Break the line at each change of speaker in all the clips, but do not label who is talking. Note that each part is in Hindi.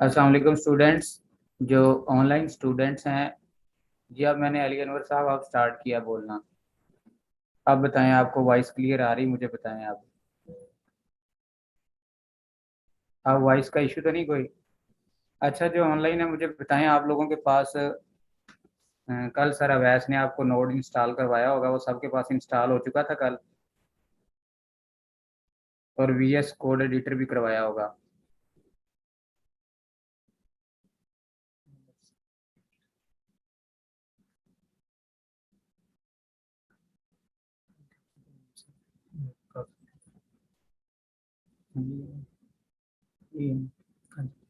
अस्सलाम वालेकुम स्टूडेंट्स। जो ऑनलाइन स्टूडेंट्स हैं जी, अब मैंने अली अनवर साहब आप स्टार्ट किया बोलना। आप बताएं, आपको वॉइस क्लियर आ रही? मुझे बताएं आप वॉइस का इशू तो नहीं कोई? अच्छा, जो ऑनलाइन है मुझे बताएं, आप लोगों के पास कल सर अवैस ने आपको नोड इंस्टॉल करवाया होगा, वो सबके पास इंस्टॉल हो चुका था कल। और वीएस कोड एडिटर भी करवाया होगा।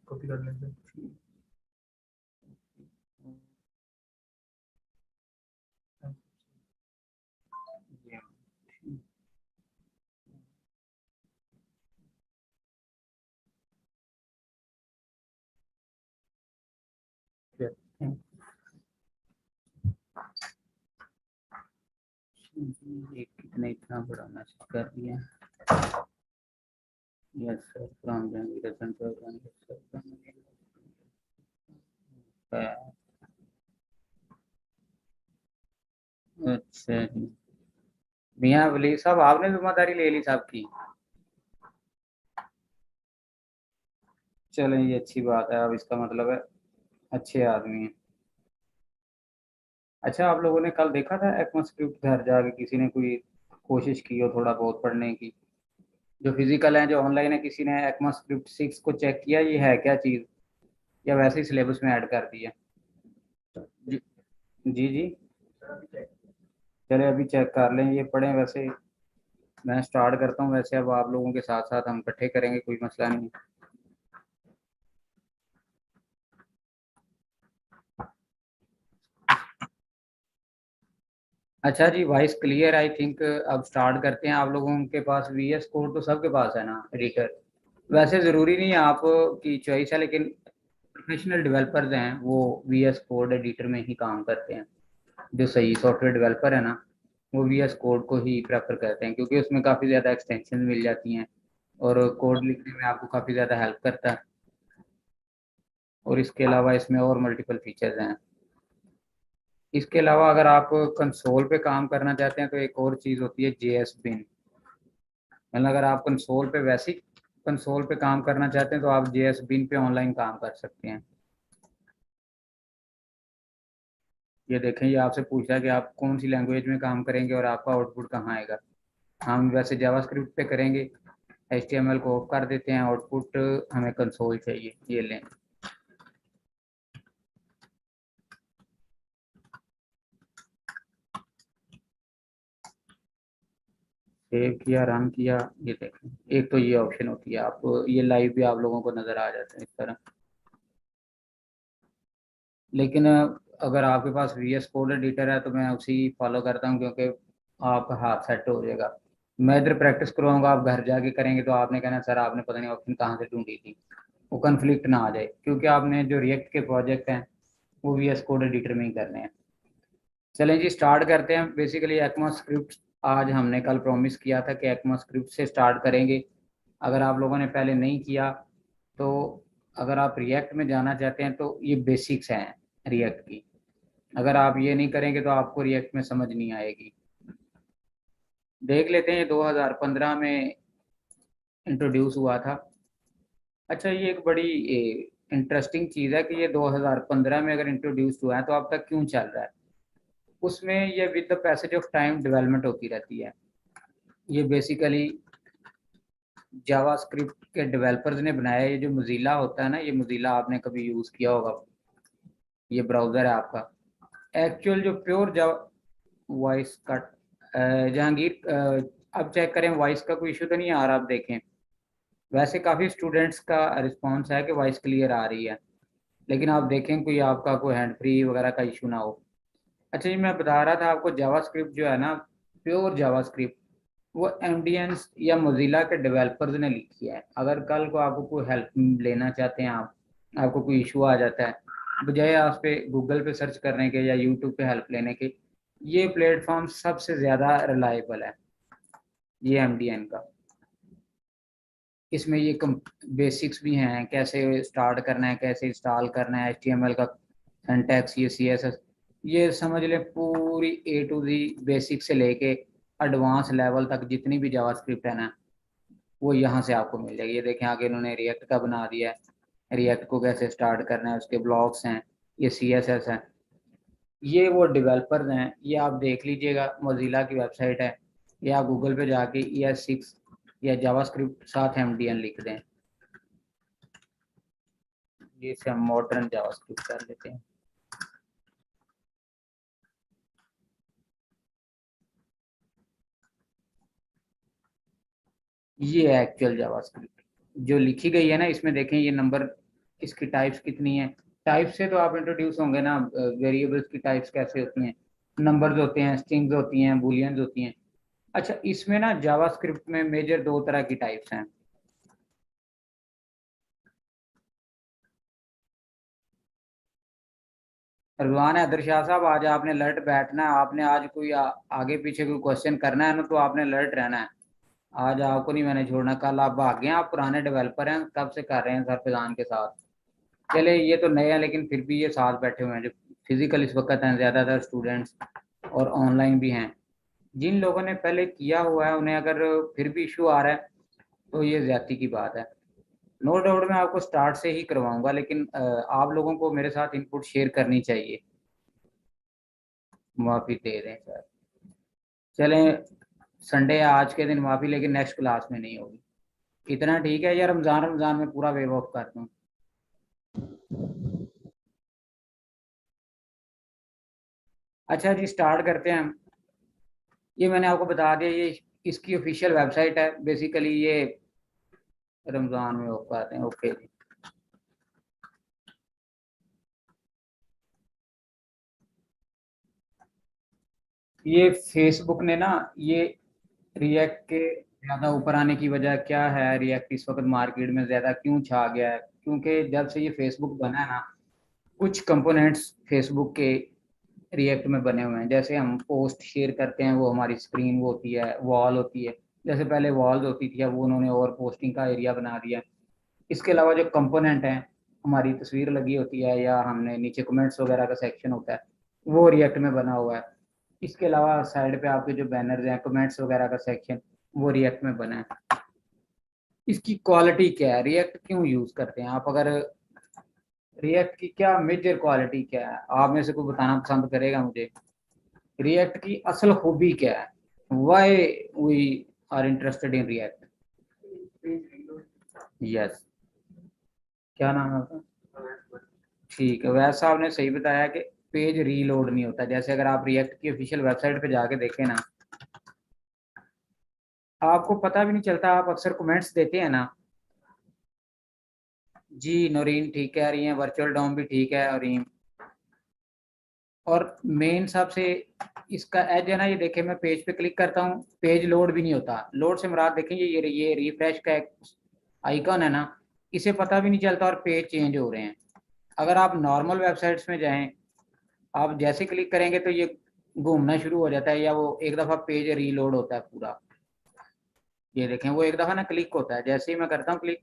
कॉपी कर लेंगे। कितने इतना बड़ा मैसेज कर दिया। यस सर, फ्रॉम अच्छा जी। मियाँ वली साहब, आपने जिम्मेदारी ले ली साहब की। चलें, ये अच्छी बात है। अब इसका मतलब है अच्छे आदमी हैं। अच्छा, आप लोगों ने कल देखा था एक्मास्क्रिप्ट घर जाके किसी ने कोई कोशिश की हो थोड़ा बहुत पढ़ने की? जो फिजिकल है, जो ऑनलाइन है, किसी ने एक्मास्क्रिप्ट 6 को चेक किया ये है क्या चीज़, या वैसे ही सिलेबस में ऐड कर दिया? जी जी जी। चले अभी चेक कर लें, ये पढ़ें। वैसे मैं स्टार्ट करता हूँ, वैसे अब आप लोगों के साथ साथ हम इकट्ठे करेंगे, कोई मसला नहीं। अच्छा जी, वॉइस क्लियर आई थिंक। अब स्टार्ट करते हैं। आप लोगों के पास वीएस कोड तो सबके पास है ना, एडिटर? वैसे ज़रूरी नहीं है आप की चॉइस है, लेकिन प्रोफेशनल डेवलपर्स हैं वो वीएस कोड एडिटर में ही काम करते हैं। जो सही सॉफ्टवेयर डेवलपर है ना, वो वीएस कोड को ही प्रेफर करते हैं, क्योंकि उसमें काफ़ी ज़्यादा एक्सटेंशन मिल जाती हैं और कोड लिखने में आपको काफ़ी ज़्यादा हेल्प करता है। और इसके अलावा इसमें और मल्टीपल फीचर्स हैं। इसके अलावा अगर आप कंसोल पे काम करना चाहते हैं तो एक और चीज़ होती है जेएस बिन। मतलब अगर आप कंसोल पे वैसे ही कंसोल पे काम करना चाहते हैं तो आप जेएस बिन पे ऑनलाइन काम कर सकते हैं। ये देखें, ये आपसे पूछ रहा है कि आप कौन सी लैंग्वेज में काम करेंगे और आपका आउटपुट कहाँ आएगा। हम वैसे जावास्क्रिप्ट पे करेंगे। एचटीएमएल को ऑफ कर देते हैं, आउटपुट हमें कंसोल चाहिए। ये लें, सेव किया, रन किया। ये देखें, एक तो ये ऑप्शन होती है, आप ये लाइव भी आप लोगों को नज़र आ जाते हैं इस तरह। लेकिन अगर आपके पास वीएस कोड एडिटर है तो मैं उसी फॉलो करता हूँ, क्योंकि आपका हाथ सेट हो जाएगा। मैं इधर प्रैक्टिस करवाऊंगा, आप घर जाके करेंगे तो आपने कहना सर आपने पता नहीं ऑप्शन कहाँ से ढूंढी थी। वो कन्फ्लिक्ट ना आ जाए, क्योंकि आपने जो रिएक्ट के प्रोजेक्ट हैं वो वीएस कोड एडिटर में ही करने हैं। चलें जी, स्टार्ट करते हैं। बेसिकली एक्मा स्क्रिप्ट आज हमने कल प्रॉमिस किया था कि एक्मा स्क्रिप्ट से स्टार्ट करेंगे। अगर आप लोगों ने पहले नहीं किया तो अगर आप रिएक्ट में जाना चाहते हैं तो ये बेसिक्स हैं रिएक्ट की। अगर आप ये नहीं करेंगे तो आपको रिएक्ट में समझ नहीं आएगी। देख लेते हैं, ये 2015 में इंट्रोड्यूस हुआ था। अच्छा, ये एक बड़ी इंटरेस्टिंग चीज़ है कि ये 2015 में अगर इंट्रोड्यूस हुआ है तो अब तक क्यों चल रहा है। उसमें ये with the passage of time development होती रहती है। ये बेसिकली जावास्क्रिप्ट के डेवलपर्स ने बनाया है। ये जो मोज़िला होता है ना, ये मोज़िला आपने कभी यूज़ किया होगा। ये ब्राउज़र है आपका। एक्चुअल जो प्योर जावा वॉइस कट, जहांगीर अब चेक करें वॉइस का कोई इशू तो नहीं आ रहा? आप देखें, वैसे काफ़ी स्टूडेंट्स का रिस्पांस है कि वॉइस क्लियर आ रही है, लेकिन आप देखें कोई आपका कोई हैंड फ्री वगैरह का इशू ना हो। अच्छा जी, मैं बता रहा था आपको, जावास्क्रिप्ट जो है ना, प्योर जावास्क्रिप्ट, वो एमडीएन्स या मोज़िला के डेवलपर्स ने लिखी है। अगर कल को आपको कोई हेल्प लेना चाहते हैं, आपको कोई इशू आ जाता है, बजाय आप पे गूगल पे सर्च करने के या यूट्यूब पे हेल्प लेने के, ये प्लेटफॉर्म सबसे ज़्यादा रिलायबल है, ये एमडीएन का। इसमें ये बेसिक्स भी हैं, कैसे स्टार्ट करना है, कैसे इंस्टॉल करना है, HTML का सिंटैक्स, ये CSS, ये समझ ले पूरी A to Z बेसिक से लेके एडवांस लेवल तक जितनी भी जावास्क्रिप्ट है ना, वो यहाँ से आपको मिल जाएगी। ये देखें आगे इन्होंने रिएक्ट का बना दिया है, रिएक्ट को कैसे स्टार्ट करना है, उसके ब्लॉक्स हैं, ये CSS है, ये वो डेवलपर्स हैं, ये आप देख लीजिएगा, मोजिला की वेबसाइट है, या गूगल पे जाके ES6 या जावास्क्रिप्ट साथ MDN लिख दें, ये से हम मॉडर्न जावास्क्रिप्ट कर लेते हैं। ये है एक्चुअल जावास्क्रिप्ट जो लिखी गई है ना, इसमें देखें ये नंबर, इसकी टाइप्स कितनी है। टाइप से तो आप इंट्रोड्यूस होंगे ना, वेरिएबल्स की टाइप्स कैसे होती हैं, नंबर्स होते हैं, स्ट्रिंग्स होती हैं, बुलियंस होती हैं। अच्छा, इसमें ना जावास्क्रिप्ट में मेजर दो तरह की टाइप्स हैं। रुआन हैदर शाह साहब, आज आपने अलर्ट बैठना है, आपने आज कोई आगे पीछे कोई क्वेश्चन करना है ना, तो आपने अलर्ट रहना है। आज आपको नहीं मैंने छोड़ना, कल आप भागे हैं, आप पुराने डेवलपर हैं, कब से कर रहे हैं सरफरान के साथ। चले ये तो नए हैं, लेकिन फिर भी ये साथ बैठे हुए हैं जो फिजिकल इस वक्त हैं ज़्यादातर स्टूडेंट्स, और ऑनलाइन भी हैं। जिन लोगों ने पहले किया हुआ है उन्हें अगर फिर भी इशू आ रहा है तो ये ज्यादती की बात है। नो डाउट मैं आपको स्टार्ट से ही करवाऊंगा, लेकिन आप लोगों को मेरे साथ इनपुट शेयर करनी चाहिए। माफ़ी दे दें सर, चलें, संडे आज के दिन माफ़ी, लेकिन नेक्स्ट क्लास में नहीं होगी। इतना ठीक है, या रमज़ान रमज़ान में पूरा वेव ऑफ कर दूँ? अच्छा जी, स्टार्ट करते हैं हम। ये मैंने आपको बता दिया, ये इसकी ऑफिशियल वेबसाइट है। बेसिकली ये रमज़ान में ऑफ करते हैं, ओके जी। ये फेसबुक ने ना, ये रिएक्ट के ज़्यादा ऊपर आने की वजह क्या है, रिएक्ट इस वक्त मार्केट में ज़्यादा क्यों छा गया है, क्योंकि जब से ये फेसबुक बना है ना, कुछ कंपोनेंट्स फेसबुक के रिएक्ट में बने हुए हैं। जैसे हम पोस्ट शेयर करते हैं, वो हमारी स्क्रीन वो होती है, वॉल होती है, जैसे पहले वॉल्स होती थी, अब वो उन्होंने और पोस्टिंग का एरिया बना दिया। इसके अलावा जो कंपोनेंट हैं, हमारी तस्वीर लगी होती है, या हमने नीचे कमेंट्स वगैरह का सेक्शन होता है, वो रिएक्ट में बना हुआ है। इसके अलावा साइड पे आपके जो बैनर्स हैं, कमेंट्स वगैरह का सेक्शन, वो रिएक्ट में बना है। इसकी क्वालिटी क्या है, रिएक्ट क्यों यूज करते हैं आप, अगर रिएक्ट की क्या मेजर क्वालिटी क्या है, आप में से कोई बताना पसंद करेगा मुझे? रिएक्ट की असल खूबी क्या है, why we are interested in React? Yes, क्या नाम है उसका? ठीक है, वैसा आपने सही बताया कि पेज रीलोड नहीं होता। जैसे अगर आप रिएक्ट की ऑफिशियल वेबसाइट पे जाके देखें ना, आपको पता भी नहीं चलता। आप अक्सर कमेंट्स देते हैं ना, जी नौरीन ठीक कह रही हैं, वर्चुअल डॉम भी ठीक है, और मेन सबसे इसका एज है ना, ये देखें, मैं पेज पे क्लिक करता हूँ, पेज लोड भी नहीं होता। लोड से मुराद देखें, ये रिफ्रेश का एक आइकन है ना, इसे पता भी नहीं चलता और पेज चेंज हो रहे हैं। अगर आप नॉर्मल वेबसाइट्स में जाएं, आप जैसे क्लिक करेंगे तो ये घूमना शुरू हो जाता है, या वो एक दफ़ा पेज रीलोड होता है पूरा। ये देखें, वो एक दफ़ा ना क्लिक होता है, जैसे ही मैं करता हूँ क्लिक,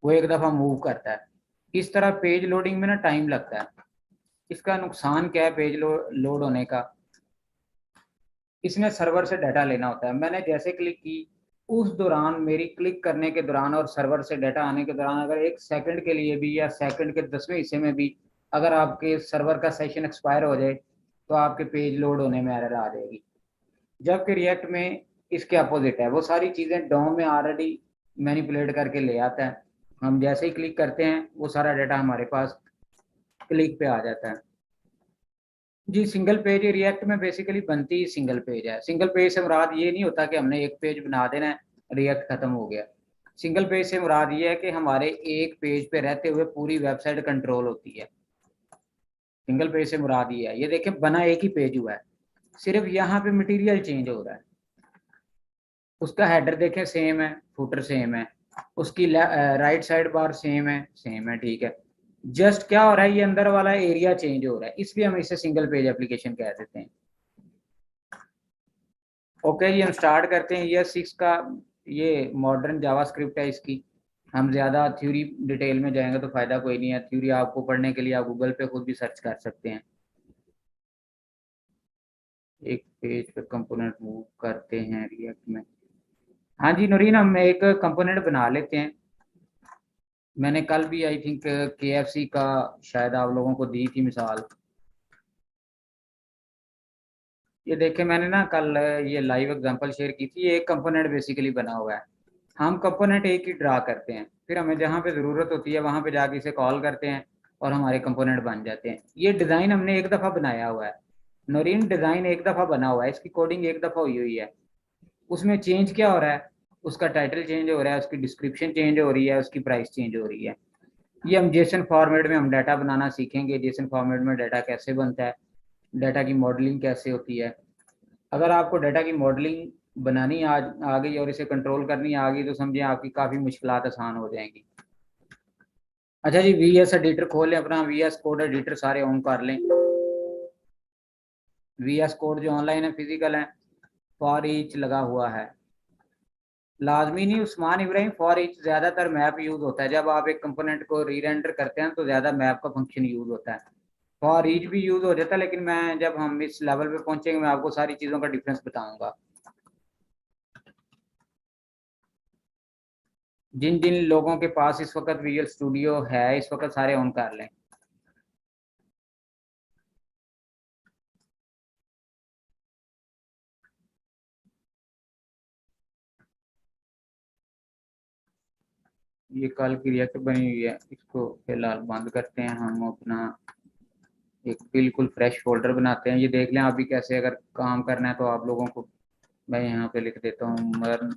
वो एक दफ़ा मूव करता है। इस तरह पेज लोडिंग में ना टाइम लगता है। इसका नुकसान क्या है पेज लोड होने का? इसमें सर्वर से डाटा लेना होता है। मैंने जैसे क्लिक की, उस दौरान, मेरी क्लिक करने के दौरान और सर्वर से डाटा आने के दौरान, अगर 1 सेकंड के लिए भी या सेकंड के 10वें हिस्से में भी अगर आपके सर्वर का सेशन एक्सपायर हो जाए, तो आपके पेज लोड होने में एरर आ जाएगी। जबकि रिएक्ट में इसके अपोजिट है, वो सारी चीज़ें डोम में ऑलरेडी मैनिपुलेट करके ले आता है। हम जैसे ही क्लिक करते हैं, वो सारा डाटा हमारे पास क्लिक पे आ जाता है। जी, सिंगल पेज रिएक्ट में बेसिकली बनती ही सिंगल पेज है। सिंगल पेज से मुराद ये नहीं होता कि हमने एक पेज बना देना है, रिएक्ट खत्म हो गया। सिंगल पेज से मुराद ये है कि हमारे एक पेज पे रहते हुए पूरी वेबसाइट कंट्रोल होती है। सिंगल पेज से मुराद ये है, ये देखें बना एक ही पेज हुआ है, सिर्फ यहाँ पे मटेरियल चेंज हो रहा है। उसका हेडर देखें सेम है, फुटर सेम है, उसकी राइट साइड बार सेम है, ठीक है। जस्ट क्या हो रहा है, ये अंदर वाला एरिया चेंज हो रहा है, इसलिए हम इसे सिंगल पेज एप्लीकेशन कह देते हैं। ओके जी, हम स्टार्ट करते हैं। ईयर 6 का ये मॉडर्न जावास्क्रिप्ट है इसकी। हम ज़्यादा थ्योरी डिटेल में जाएंगे तो फ़ायदा कोई नहीं है। थ्योरी आपको पढ़ने के लिए आप गूगल पे खुद भी सर्च कर सकते हैं। एक पेज पे कंपोनेंट मूव करते हैं रिएक्ट में। हाँ जी नूरीन, हम एक कंपोनेंट बना लेते हैं। मैंने कल भी आई थिंक KFC का शायद आप लोगों को दी थी मिसाल। ये देखे मैंने ना कल ये लाइव एग्जांपल शेयर की थी। ये एक कंपोनेंट बेसिकली बना हुआ है। हम कंपोनेंट एक ही ड्रा करते हैं, फिर हमें जहाँ पे ज़रूरत होती है वहाँ पे जाके इसे कॉल करते हैं और हमारे कंपोनेंट बन जाते हैं। ये डिज़ाइन हमने एक दफ़ा बनाया हुआ है नौरीन, डिज़ाइन एक दफ़ा बना हुआ है, इसकी कोडिंग एक दफ़ा हुई हुई है। उसमें चेंज क्या हो रहा है, उसका टाइटल चेंज हो रहा है, उसकी डिस्क्रिप्शन चेंज हो रही है, उसकी प्राइस चेंज हो रही है। ये हम जेसन फॉर्मेट में हम डाटा बनाना सीखेंगे। जेसन फॉर्मेट में डाटा कैसे बनता है, डाटा की मॉडलिंग कैसे होती है। अगर आपको डाटा की मॉडलिंग बनानी आ गई और इसे कंट्रोल करनी आ गई तो समझिए आपकी काफ़ी मुश्किलात आसान हो जाएंगी। अच्छा जी, VS एडिटर खोल लें अपना, VS कोड एडिटर सारे ऑन कर लें। VS कोड जो ऑनलाइन है फिजिकल है, फॉर ईच लगा हुआ है। लाजमी नहीं उस्मान इब्राहिम, फॉर ईच ज़्यादातर मैप यूज़ होता है। जब आप एक कंपोनेंट को री रेंडर करते हैं तो ज़्यादा मैप का फंक्शन यूज़ होता है। फॉर ईच भी यूज़ हो जाता है, लेकिन मैं जब हम इस लेवल पे पहुंचेंगे मैं आपको सारी चीज़ों का डिफरेंस बताऊंगा। जिन जिन लोगों के पास इस वक्त विजुअल स्टूडियो है इस वक्त सारे ऑन कर लें। ये कल की रिएक्ट बनी हुई है, इसको फिलहाल बंद करते हैं। हम अपना एक बिल्कुल फ्रेश फोल्डर बनाते हैं। ये देख लें अभी कैसे अगर काम करना है तो आप लोगों को मैं यहाँ पे लिख देता हूँ मर्न।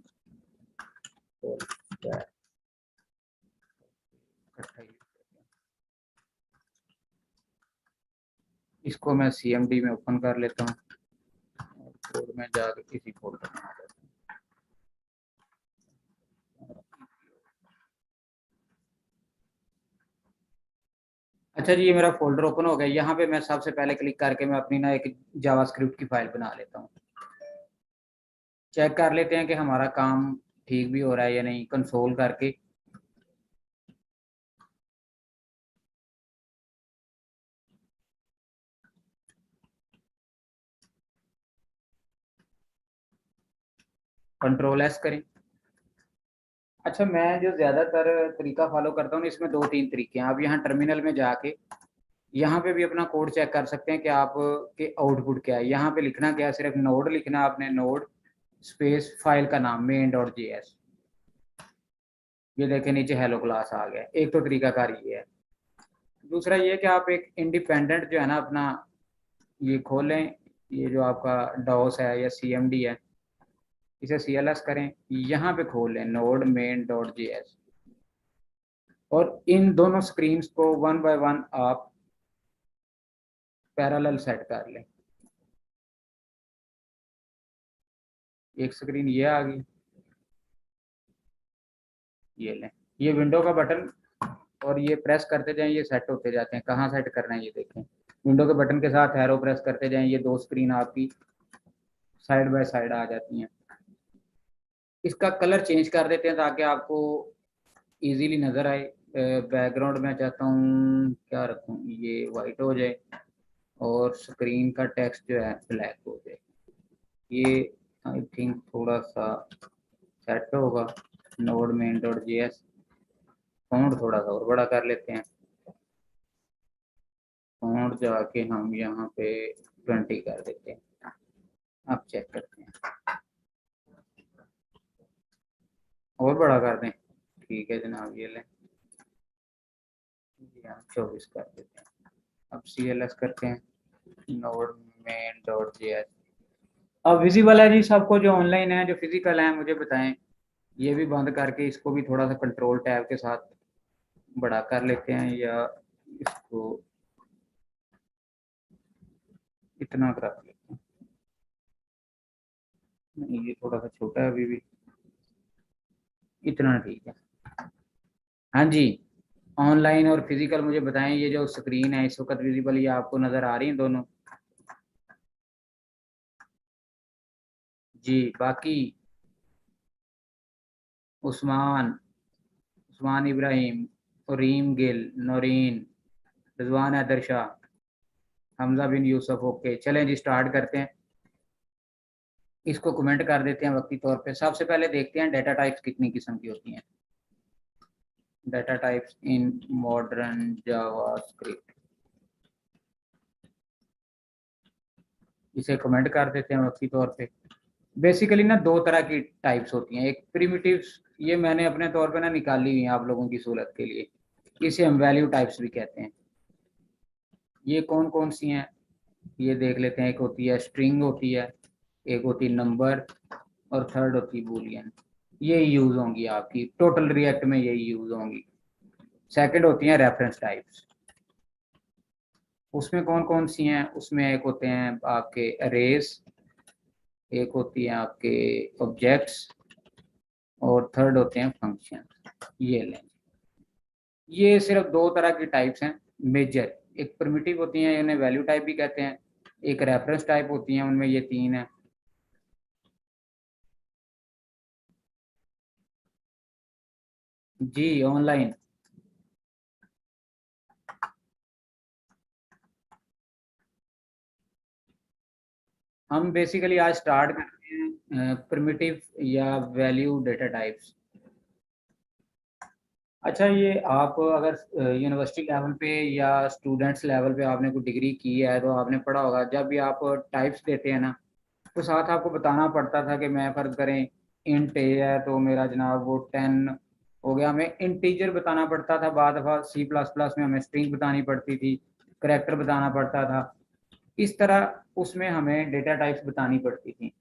इसको मैं CMD में ओपन कर लेता हूँ और कोड में जाकर किसी फोल्डर में आ जाता हूँ। अच्छा जी, ये मेरा फोल्डर ओपन हो गया। यहाँ पे मैं सबसे पहले क्लिक करके मैं अपनी ना एक जावास्क्रिप्ट की फाइल बना लेता हूँ। चेक कर लेते हैं कि हमारा काम ठीक भी हो रहा है या नहीं, कंसोल करके। Ctrl+S करें। अच्छा, मैं जो ज़्यादातर तरीका फॉलो करता हूँ इसमें दो तीन तरीके हैं। आप यहाँ टर्मिनल में जाके यहाँ पे भी अपना कोड चेक कर सकते हैं कि आप के आउटपुट क्या है। यहाँ पे लिखना क्या है, सिर्फ नोड लिखना है आपने, नोड स्पेस फाइल का नाम main.js। ये देखें नीचे हेलो क्लास आ गया। एक तो तरीकाकार ये है। दूसरा ये है कि आप एक इंडिपेंडेंट जो है ना अपना ये खोलें, ये जो आपका डॉस है या CMD है, इसे CLS करें, यहाँ पे खोल लें नोड main.js और इन दोनों स्क्रीन्स को वन बाय वन आप पैरेलल सेट कर लें। एक स्क्रीन ये आ गई, ये लें, ये विंडो का बटन और ये प्रेस करते जाएं, ये सेट होते जाते हैं। कहाँ सेट करना है ये देखें, विंडो के बटन के साथ एरो प्रेस करते जाएं, ये दो स्क्रीन आपकी साइड बाय साइड आ जाती हैं। इसका कलर चेंज कर देते हैं ताकि आपको इजीली नज़र आए। बैकग्राउंड में चाहता हूँ क्या रखूँ, ये वाइट हो जाए और स्क्रीन का टेक्स्ट जो है ब्लैक हो जाए। ये आई थिंक थोड़ा सा सेट होगा। नोड main.js फॉन्ट थोड़ा सा और बड़ा कर लेते हैं। फॉन्ट जाके हम यहाँ पे 20 कर देते हैं। अब चेक करते हैं, और बड़ा कर दें। ठीक है जनाब, ये लें, ये हम 24 कर देते हैं। अब CLS करते हैं नोड main.js। अब विजिबल है जी सबको, जो ऑनलाइन है जो फिजिकल है मुझे बताएं। ये भी बंद करके इसको भी थोड़ा सा कंट्रोल टैब के साथ बड़ा कर लेते हैं, या इसको इतना कर लेते हैं। नहीं, ये थोड़ा सा छोटा है अभी भी, इतना ठीक है। हाँ जी, ऑनलाइन और फिजिकल मुझे बताएं। ये जो स्क्रीन है इस वक्त विजिबल, ये आपको नज़र आ रही हैं दोनों? जी, बाकी उस्मान, उस्मान इब्राहिम, रीम गिल, नौरीन, रिजवान हैदर शाह, हमजा बिन यूसुफ। ओके चलें जी स्टार्ट करते हैं। इसको कमेंट कर देते हैं वक्ती तौर पे। सबसे पहले देखते हैं डेटा टाइप्स कितनी किस्म की होती हैं। Data types in modern JavaScript, इसे कमेंट कर देते हैं वक्ती तौर पे। बेसिकली ना दो तरह की टाइप्स होती हैं। एक प्रिमिटिव्स, ये मैंने अपने तौर पे ना निकाली हुई है आप लोगों की सहूलत के लिए। इसे हम वैल्यू टाइप्स भी कहते हैं। ये कौन कौन सी हैं ये देख लेते हैं। एक होती है स्ट्रिंग होती है, एक होती है नंबर, और थर्ड होती है बूलियन। ये यूज होंगी आपकी टोटल रिएक्ट में, यही यूज होंगी। सेकंड होती हैं रेफरेंस टाइप्स। उसमें कौन कौन सी हैं? उसमें एक होते हैं आपके अरेज, एक होती है आपके ऑब्जेक्ट्स, और थर्ड होते हैं फंक्शन। ये लें, ये सिर्फ दो तरह की टाइप्स हैं मेजर। एक प्रिमिटिव होती हैं, इन्हें वैल्यू टाइप भी कहते हैं। एक रेफरेंस टाइप होती हैं, उनमें ये तीन है। जी ऑनलाइन। हम बेसिकली आज स्टार्ट करते हैं प्रिमिटिव या वैल्यू डेटा टाइप्स। अच्छा, ये आप अगर यूनिवर्सिटी लेवल पे या स्टूडेंट्स लेवल पे आपने कोई डिग्री की है तो आपने पढ़ा होगा, जब भी आप टाइप्स देते हैं ना तो साथ आपको बताना पड़ता था कि मैं फर्ज करें इंट ए है तो मेरा जनाब वो 10 हो गया। हमें इंटीजर बताना पड़ता था, बाद दफ़ा सी प्लस प्लस में हमें स्ट्रिंग बतानी पड़ती थी, करेक्टर बताना पड़ता था। इस तरह उसमें हमें डेटा टाइप्स बतानी पड़ती थी।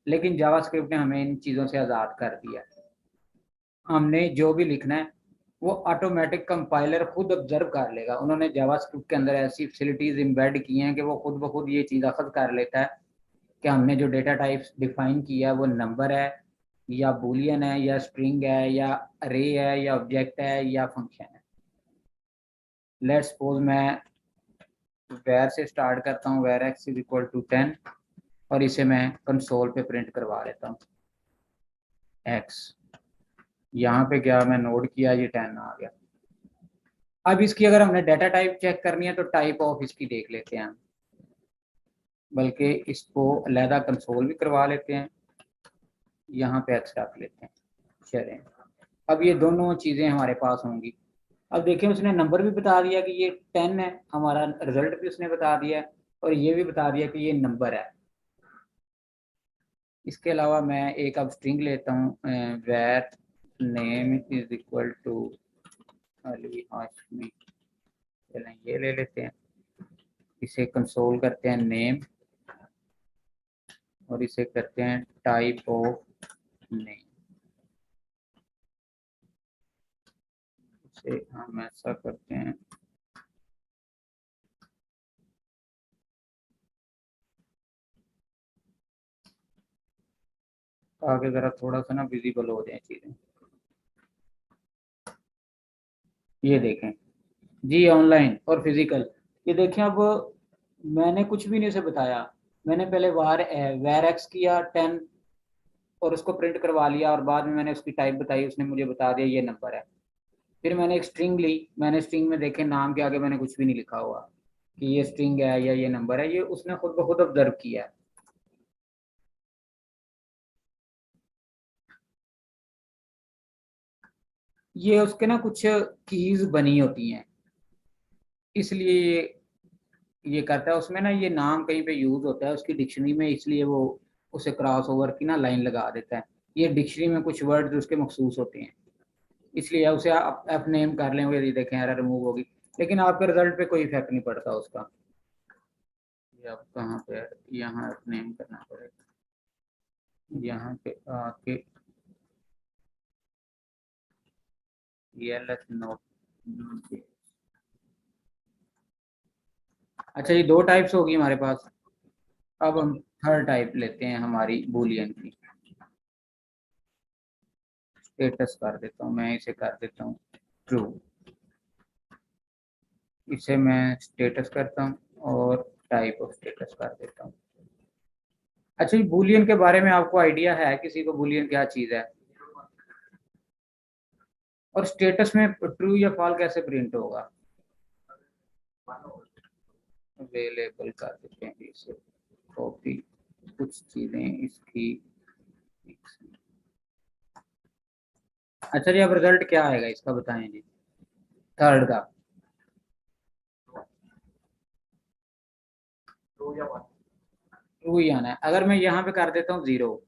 लेकिन जावास्क्रिप्ट ने हमें इन चीज़ों से आज़ाद कर दिया। हमने जो भी लिखना है वो ऑटोमेटिक कंपाइलर खुद ऑब्जर्व कर लेगा। उन्होंने जावास्क्रिप्ट के अंदर ऐसी फैसिलिटीज एम्बेड की हैं कि वो खुद ब खुद ये चीज़ अखज़ कर लेता है कि हमने जो डेटा टाइप्स डिफाइन किया है वो नंबर है या बूलियन है या स्ट्रिंग है या अरे है या ऑब्जेक्ट है या फंक्शन है। लेट्स सपोज मैं वैर से स्टार्ट करता हूँ, वैर एक्स इज इक्वल टू 10, और इसे मैं कंसोल पे प्रिंट करवा लेता हूँ एक्स। यहाँ पे क्या मैं नोट किया, ये 10 आ गया। अब इसकी अगर हमने डाटा टाइप चेक करनी है तो टाइप ऑफ इसकी देख लेते हैं, बल्कि इसको अलहदा कंसोल भी करवा लेते हैं, यहाँ पे एक्स रख लेते हैं। चलें, अब ये दोनों चीज़ें हमारे पास होंगी। अब देखें उसने नंबर भी बता दिया कि ये 10 है, हमारा रिजल्ट भी उसने बता दिया है, और ये भी बता दिया कि ये नंबर है। इसके अलावा मैं एक अब स्ट्रिंग लेता हूँ, var name is equal to Ali Hashmi. चलें ये ले लेते हैं, इसे कंसोल करते हैं नेम, और इसे करते हैं टाइप ऑफ नेम। इसे हम ऐसा करते हैं, आगे ज़रा थोड़ा सा ना विजिबल हो जाए चीज़ें। ये देखें जी, ऑनलाइन और फिजिकल। ये देखें, अब मैंने कुछ भी नहीं उसे बताया। मैंने पहले वार एक्स किया 10 और उसको प्रिंट करवा लिया, और बाद में मैंने उसकी टाइप बताई, उसने मुझे बता दिया ये नंबर है। फिर मैंने एक स्ट्रिंग ली, मैंने स्ट्रिंग में देखे नाम के आगे मैंने कुछ भी नहीं लिखा हुआ कि ये स्ट्रिंग है या ये नंबर है, ये उसने खुद ब खुद ऑब्जर्व किया है। ये उसके ना कुछ कीज बनी होती हैं, इसलिए ये करता है। उसमें ना ये नाम कहीं पे यूज होता है उसकी डिक्शनरी में, इसलिए वो उसे क्रॉस ओवर की ना लाइन लगा देता है। ये डिक्शनरी में कुछ वर्ड उसके मखसूस होते हैं, इसलिए उसे आप एफ नेम कर लें, यदि देखें एरर रिमूव होगी, लेकिन आपके रिजल्ट पे कोई इफेक्ट नहीं पड़ता उसका। ये आप कहाँ पे है? यहाँ एफ नेम करना पड़ेगा, यहाँ पे आके एल एस नोट। अच्छा, ये दो टाइप्स होगी हमारे पास। अब हम थर्ड टाइप लेते हैं हमारी बूलियन की। स्टेटस कर देता हूँ मैं, इसे कर देता हूँ ट्रू। इसे मैं स्टेटस करता हूँ और टाइप ऑफ स्टेटस कर देता हूँ। अच्छा, ये बूलियन के बारे में आपको आइडिया है किसी को, बूलियन क्या चीज़ है? और स्टेटस में ट्रू या फॉल कैसे प्रिंट होगा? अवेलेबल कर देते हैं इसे, कॉपी कुछ चीजें इसकी। अच्छा जी, अब रिजल्ट क्या आएगा इसका बताएं जी, थर्ड का। ट्रू ही आना है। अगर मैं यहाँ पे कर देता हूँ 0,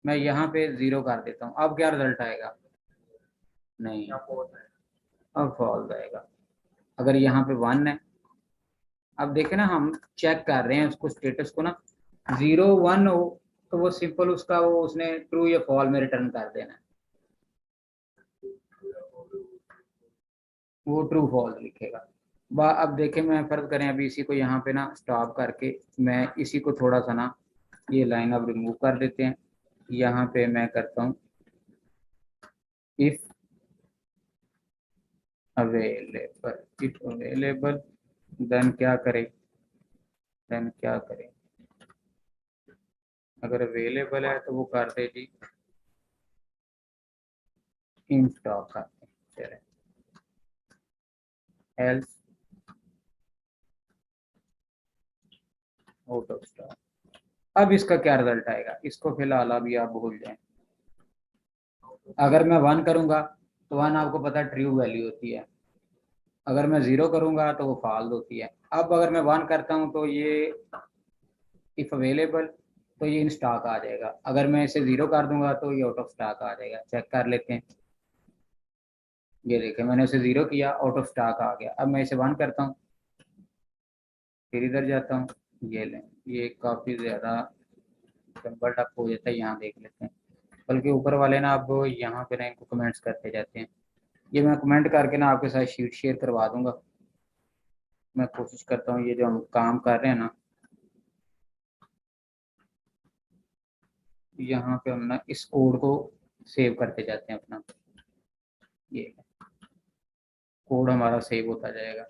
मैं यहाँ पे 0 कर देता हूँ, अब क्या रिजल्ट आएगा? नहीं, अब फॉल्स आएगा। अगर यहाँ पे 1 है, अब देखे ना, हम चेक कर रहे हैं उसको, स्टेटस को ना, 0 1 हो तो वो सिंपल उसका वो उसने ट्रू या फॉल में रिटर्न कर देना है, वो ट्रू फॉल्स लिखेगा। अब देखें, मैं फर्ज करें अभी इसी को यहाँ पे ना स्टॉप करके, मैं इसी को थोड़ा सा ना ये लाइन अब रिमूव कर देते हैं। यहाँ पे मैं करता हूँ इफ अवेलेबल, देन क्या करें, अगर अवेलेबल है तो वो कर दे जी इन स्टॉक करते हैं, एल्स आउट ऑफ स्टॉक। अब इसका क्या रिजल्ट आएगा, इसको फिलहाल अभी आप भूल जाएं। अगर मैं 1 करूंगा तो 1 आपको पता है ट्रू वैल्यू होती है, अगर मैं 0 करूंगा तो वो फॉल्स होती है। अब अगर मैं 1 करता हूं तो ये इफ अवेलेबल, तो ये इन स्टॉक आ जाएगा। अगर मैं इसे 0 कर दूंगा तो ये आउट ऑफ स्टॉक आ जाएगा। चेक कर लेते हैं, ये देखें मैंने उसे 0 किया, आउट ऑफ स्टॉक आ गया। अब मैं इसे 1 करता हूँ, फिर इधर जाता हूँ, ये लें, ये काफ़ी ज़्यादा जम्बल्ड अप हो जाता है। यहाँ देख लेते हैं, बल्कि ऊपर वाले ना अब यहाँ पे ना इनको कमेंट्स करते जाते हैं। ये मैं कमेंट करके ना आपके साथ शीट शेयर करवा दूंगा। मैं कोशिश करता हूँ ये जो हम काम कर रहे हैं ना, यहाँ पे हम ना इस कोड को सेव करते जाते हैं अपना, ये कोड हमारा सेव होता जाएगा।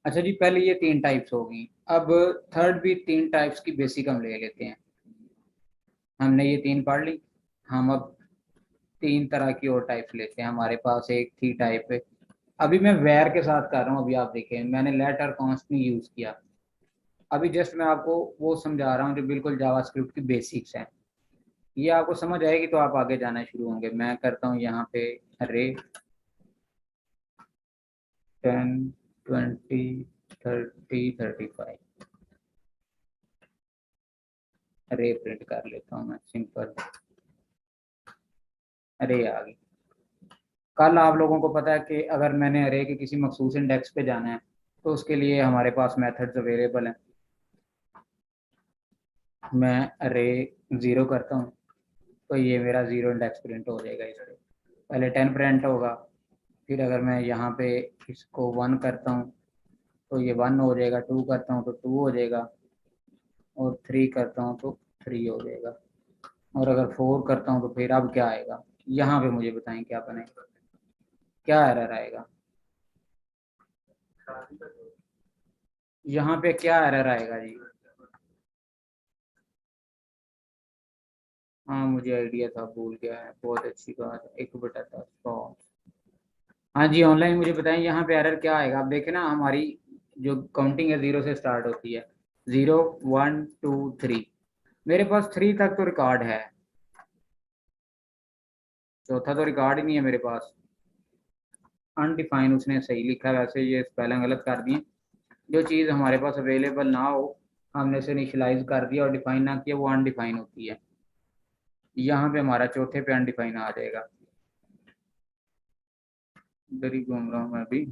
अच्छा जी, पहले ये 3 टाइप्स होगी, अब थर्ड भी 3 टाइप्स की बेसिक हम ले लेते हैं। हमने ये 3 पढ़ ली, हम अब 3 तरह की और टाइप्स लेते हैं। हमारे पास एक थी टाइप है, अभी मैं वेयर के साथ कर रहा हूँ। अभी आप देखें मैंने लेट और कॉन्स्ट नहीं यूज किया, अभी जस्ट मैं आपको वो समझा रहा हूँ जो बिल्कुल जावास्क्रिप्ट की बेसिक्स हैं। ये आपको समझ आएगी तो आप आगे जाना शुरू होंगे। मैं करता हूँ यहाँ पे अरे 10 20 30 35 अरे प्रिंट कर लेता हूँ मैं, सिंपल अरे आ गई। कल आप लोगों को पता है कि अगर मैंने अरे के किसी मखसूस इंडेक्स पे जाना है तो उसके लिए हमारे पास मेथड्स अवेलेबल हैं। मैं अरे 0 करता हूँ तो ये मेरा 0 इंडेक्स प्रिंट हो जाएगा। इस पर पहले 10 प्रिंट होगा, फिर अगर मैं यहाँ पे इसको 1 करता हूँ तो ये 1 हो जाएगा, 2 करता हूँ तो 2 हो जाएगा, और 3 करता हूँ तो 3 हो जाएगा, और अगर 4 करता हूँ तो फिर अब क्या आएगा, यहाँ पे मुझे बताएं क्या बनेगा, क्या एरर आएगा, यहाँ पे क्या एरर आएगा जी? हाँ मुझे आइडिया था, भूल गया है, बहुत अच्छी बात है, 1/10। हाँ जी, ऑनलाइन मुझे बताएं यहाँ पे एरर क्या आएगा। आप देखें ना, हमारी जो काउंटिंग है 0 से स्टार्ट होती है, 0 1 2 3, मेरे पास 3 तक तो रिकॉर्ड है, चौथा तो रिकॉर्ड ही नहीं है मेरे पास। अनडिफाइन उसने सही लिखा है, वैसे ये स्पेलिंग गलत कर दिए। जो चीज़ हमारे पास अवेलेबल ना हो, हमने उसे इनिशियलाइज कर दिया और डिफाइन ना किया, वो अनडिफाइन होती है। यहाँ पे हमारा चौथे पे अनडिफाइन आ जाएगा। इधर ही घूम रहा हूँ मैं अभी,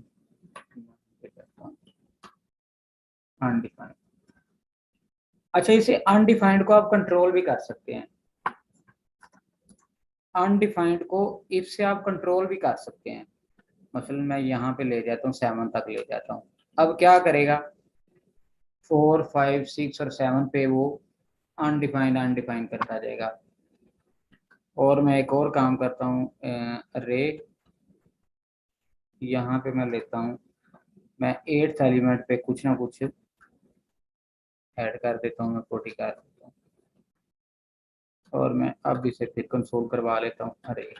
अनडिफाइंड। अच्छा, इसे अनडिफाइंड को आप कंट्रोल भी कर सकते हैं, अनडिफाइंड को इफ से आप कंट्रोल भी कर सकते हैं। मसलन मैं यहाँ पे ले जाता हूँ, 7 तक ले जाता हूँ, अब क्या करेगा, 4 5 6 और 7 पे वो अनडिफाइंड अनडिफाइंड करता जाएगा। और मैं एक और काम करता हूँ, रे यहाँ पे मैं लेता हूँ, मैं 8th एलिमेंट पे कुछ ना कुछ ऐड कर देता हूँ, मैं 40 कर देता हूँ, और मैं अब इसे फिर कंसोल करवा लेता हूँ। अरे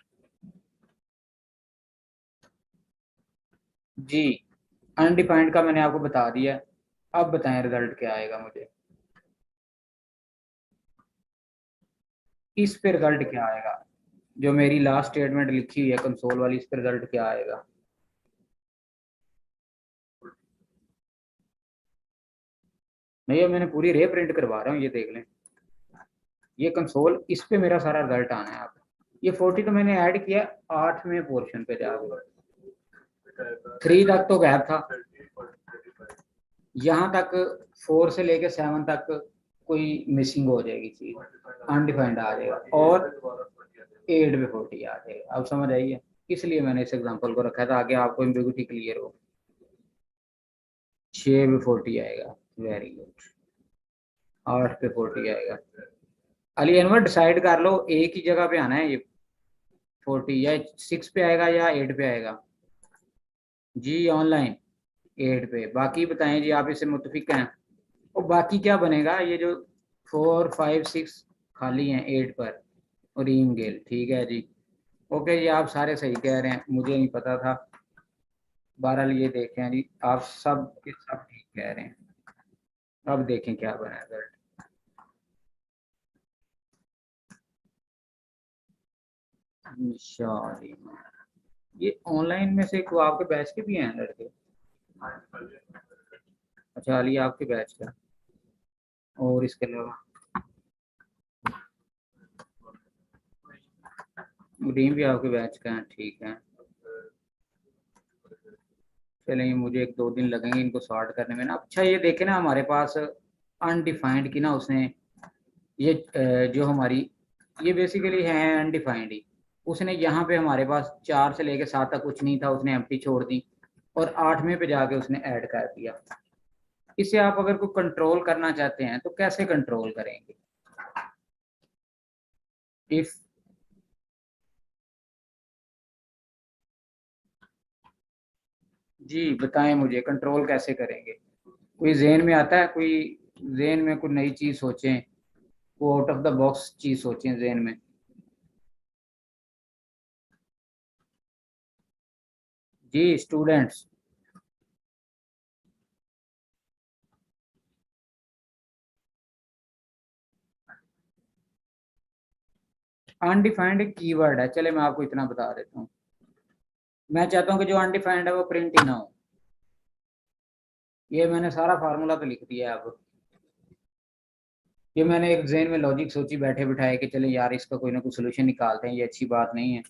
जी, अनडिफाइंड का मैंने आपको बता दिया। अब बताएं रिजल्ट क्या आएगा मुझे, इस पे रिजल्ट क्या आएगा, जो मेरी लास्ट स्टेटमेंट लिखी हुई है कंसोल वाली, इस पे रिजल्ट क्या आएगा। नहीं, ये मैंने पूरी रे प्रिंट करवा रहा हूँ, ये देख लें, ये कंसोल, इस पे मेरा सारा रिजल्ट आना है। आप ये 40 तो मैंने ऐड किया 8वें पोर्शन पे जाकर, 3 तक तो गैप था, यहाँ तक 4 से लेके 7 तक कोई मिसिंग हो जाएगी चीज, अनडिफाइंड आ जाएगा, और 8 पे 40 आ जाएगा। अब समझ आइए, इसलिए मैंने इस एग्जांपल को रखा था, आगे आपको एम्बिगुइटी क्लियर हो। 6 पे 40 आएगा, वेरी गुड। 8 पे 40 आएगा। अली अनवर डिसाइड कर लो, एक ही जगह पे आना है ये 40, या 6 पे आएगा या 8 पे आएगा। जी ऑनलाइन 8 पे, बाकी बताएं जी, आप इससे मुतफिक हैं। और बाकी क्या बनेगा, ये जो 4 5 6 खाली हैं 8 पर, और रीम गेल, ठीक है जी। ओके जी, आप सारे सही कह रहे हैं, मुझे नहीं पता था। बहरहाल ये देखें जी, आप सब के सब ठीक कह रहे हैं। अब देखें क्या बना रिजल्ट। इंशाल्लाह, ये ऑनलाइन में से को आपके बैच के भी हैं लड़के। अच्छा, अली आपके बैच का, और इसके अलावा रीम भी आपके बैच का है, ठीक है। चलेंगे, मुझे 1-2 दिन लगेंगे इनको सॉर्ट करने में ना। अच्छा ये देखे ना, हमारे पास अनडिफाइंड की ना उसने, ये जो हमारी, ये बेसिकली है अनडिफाइंड ही। उसने यहाँ पे हमारे पास 4 से लेके 7 तक कुछ नहीं था, उसने एम्प्टी छोड़ दी, और 8वें पे जाके उसने ऐड कर दिया। इसे आप अगर कोई कंट्रोल करना चाहते हैं तो कैसे कंट्रोल करेंगे। इफ, जी बताएं मुझे कंट्रोल कैसे करेंगे। कोई जेन में आता है, कोई जेन में कोई नई चीज सोचें, वो आउट ऑफ द बॉक्स चीज सोचें जेन में। जी स्टूडेंट्स, अनडिफाइंड एक कीवर्ड है, चले मैं आपको इतना बता देता हूँ। मैं चाहता हूँ कि जो अनडिफाइंड है वो प्रिंट ही ना हो। ये मैंने सारा फार्मूला तो लिख दिया है अब। ये मैंने एक जेन में लॉजिक सोची बैठे बिठाए कि चले यार इसका कोई ना कोई सोल्यूशन निकालते हैं, ये अच्छी बात नहीं है।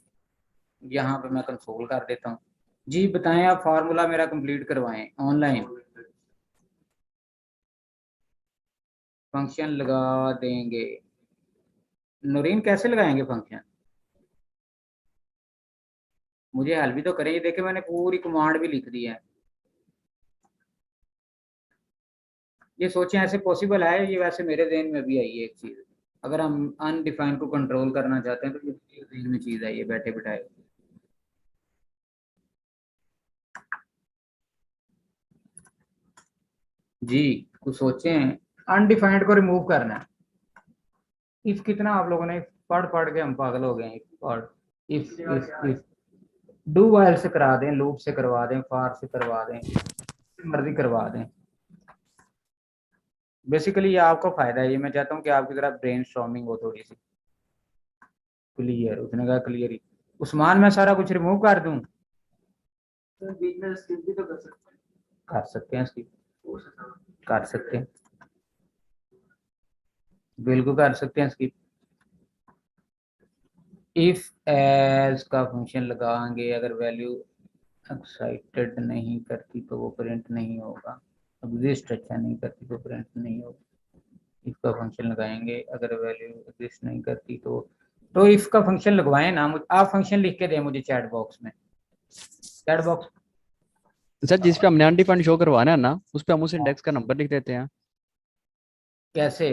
यहाँ पे मैं कंसोल कर देता हूँ। जी बताएं, आप फार्मूला मेरा कंप्लीट करवाएं ऑनलाइन। फंक्शन लगा देंगे, नूरीन कैसे लगाएंगे फंक्शन, मुझे हेल्प भी तो करें। ये देखे मैंने पूरी कमांड भी लिख दी है। ये सोचें ऐसे पॉसिबल है, ये वैसे मेरे जेन में भी आई है एक चीज। अगर हम अनडिफाइंड को कंट्रोल करना चाहते हैं तो ये जेन में चीज आई है बैठे बिठाए। जी कुछ सोचें, अनडिफाइंड को रिमूव करना है। इफ कितना आप लोगों ने पढ़ पढ़ के हम पागल हो गए हैं। और इफ डू वाइल से करा दें, लूप से करवा दें, फार से करवा दें, मर्जी करवा दें। बेसिकली ये आपको फायदा है, ये मैं चाहता हूँ कि आपकी तरफ ब्रेन स्टॉर्मिंग हो थोड़ी सी। क्लियर, उसने कहा क्लियर ही। उस्मान मैं सारा कुछ रिमूव कर दूं, तो बीच में स्किप भी तो कर सकते हैं स्किप, कर सकते हैं, बिल्कुल कर सकते हैं स्किप। इफ एज का फंक्शन लगाएंगे, अगर वैल्यू एक्साइटेड नहीं करती तो वो प्रिंट नहीं होगा, एग्जिस्ट अच्छा नहीं करती तो प्रिंट नहीं होगा। इफ का फंक्शन लगाएंगे, अगर वैल्यू एग्जिस्ट नहीं करती तो इफ का फंक्शन लगवाएं ना। मुझे आप फंक्शन लिख के दें मुझे चैट बॉक्स में, चैट बॉक्स।
सर जिस पे हमने अनडिफाइंड शो करवाना है ना, उस पे हम उस इंडेक्स का नंबर लिख देते हैं।
कैसे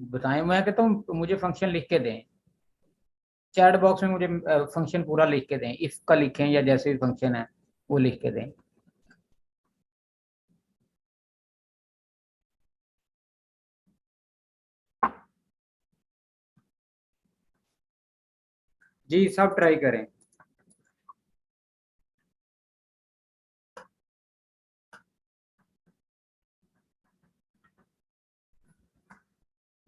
बताएं, मैं कहता हूँ मुझे फंक्शन लिख के दें चैट बॉक्स में, मुझे फंक्शन पूरा लिख के दें, इफ का लिखें या जैसे भी फंक्शन है वो लिख के दें। जी सब ट्राई करें।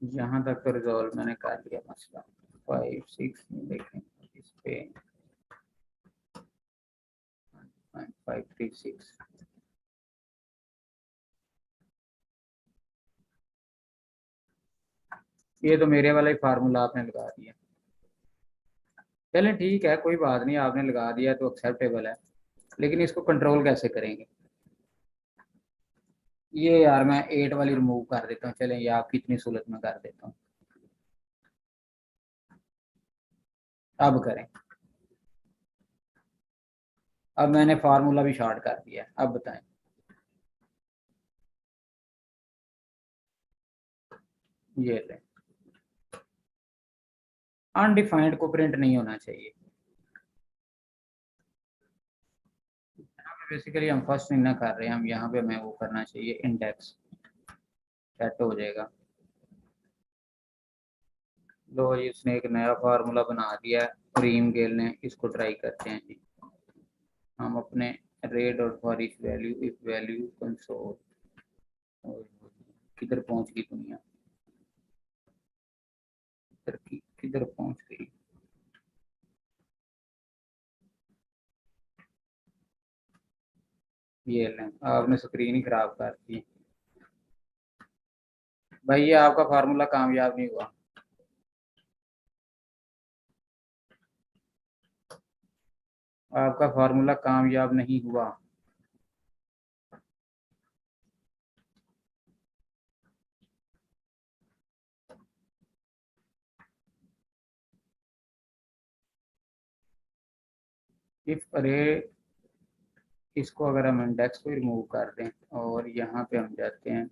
यहाँ तक तो रिजॉल्व मैंने कर लिया मसला। 5 6 में देखें इस पे 5 3 6। ये तो मेरे वाला ही फार्मूला आपने लगा दिया। चलें ठीक है, कोई बात नहीं, आपने लगा दिया तो एक्सेप्टेबल है, लेकिन इसको कंट्रोल कैसे करेंगे? ये यार मैं 8 वाली रिमूव कर देता हूँ, चलें ये आपकी इतनी सहूलत में कर देता हूँ। अब करें। अब मैंने फार्मूला भी शॉर्ट कर दिया, अब बताएं। ये लें, अनडिफाइंड को प्रिंट नहीं होना चाहिए। बेसिकली हम फर्स्ट नहीं ना कर रहे हैं, हम यहाँ पे हमें वो करना चाहिए इंडेक्स, सेट हो जाएगा। लो जी, इसने एक नया फार्मूला बना दिया है रीम गेल ने, इसको ट्राई करते हैं जी। हम अपने रे dot for each value if value console, किधर पहुंच गई दुनिया, किधर पहुंच गई। ये लें, आपने स्क्रीन ही खराब कर दी भाई, ये आपका फार्मूला कामयाब नहीं हुआ। आपका फार्मूला कामयाब नहीं हुआ। इफ अरे, इसको अगर हम इंडेक्स को रिमूव कर दें और यहाँ पे हम जाते हैं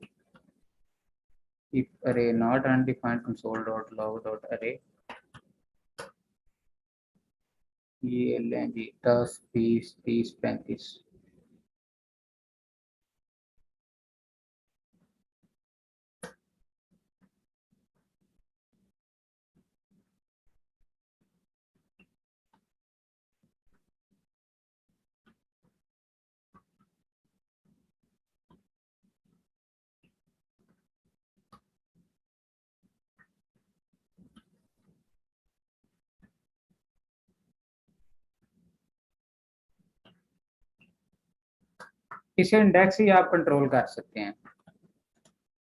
इफ अरे not undefined console dot log dot अरे, ये लें जी 10 20 30 35। इसे इंडेक्स ही आप कंट्रोल कर सकते हैं।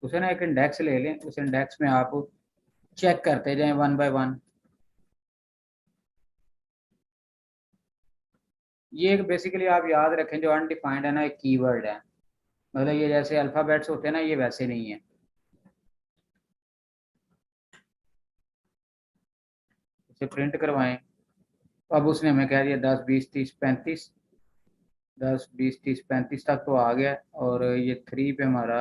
उसे ना एक इंडेक्स ले लें, उस इंडेक्स में आप चेक करते जाएं वन बाय वन। ये एक बेसिकली आप याद रखें, जो अनडिफाइंड है ना एक कीवर्ड है, मतलब ये जैसे अल्फाबेट्स होते हैं ना, ये वैसे नहीं है। इसे प्रिंट करवाएं। अब उसने हमें कह दिया 10 20 30 35, 10 20 30 35 तक तो आ गया, और ये 3 पे हमारा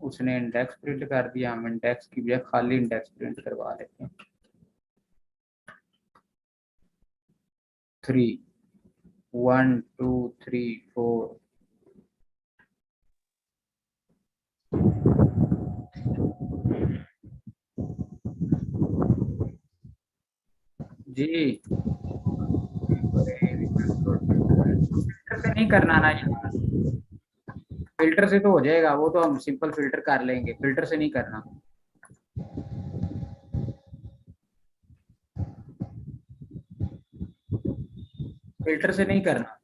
उसने इंडेक्स प्रिंट कर दिया। हम इंडेक्स की बजाय खाली इंडेक्स प्रिंट करवा लेते हैं। 3 1 2 3 4। जी फिल्टर से नहीं करना ना यार, फिल्टर से तो हो जाएगा, वो तो हम सिंपल फिल्टर कर लेंगे, फिल्टर से नहीं करना। फिल्टर से नहीं करना।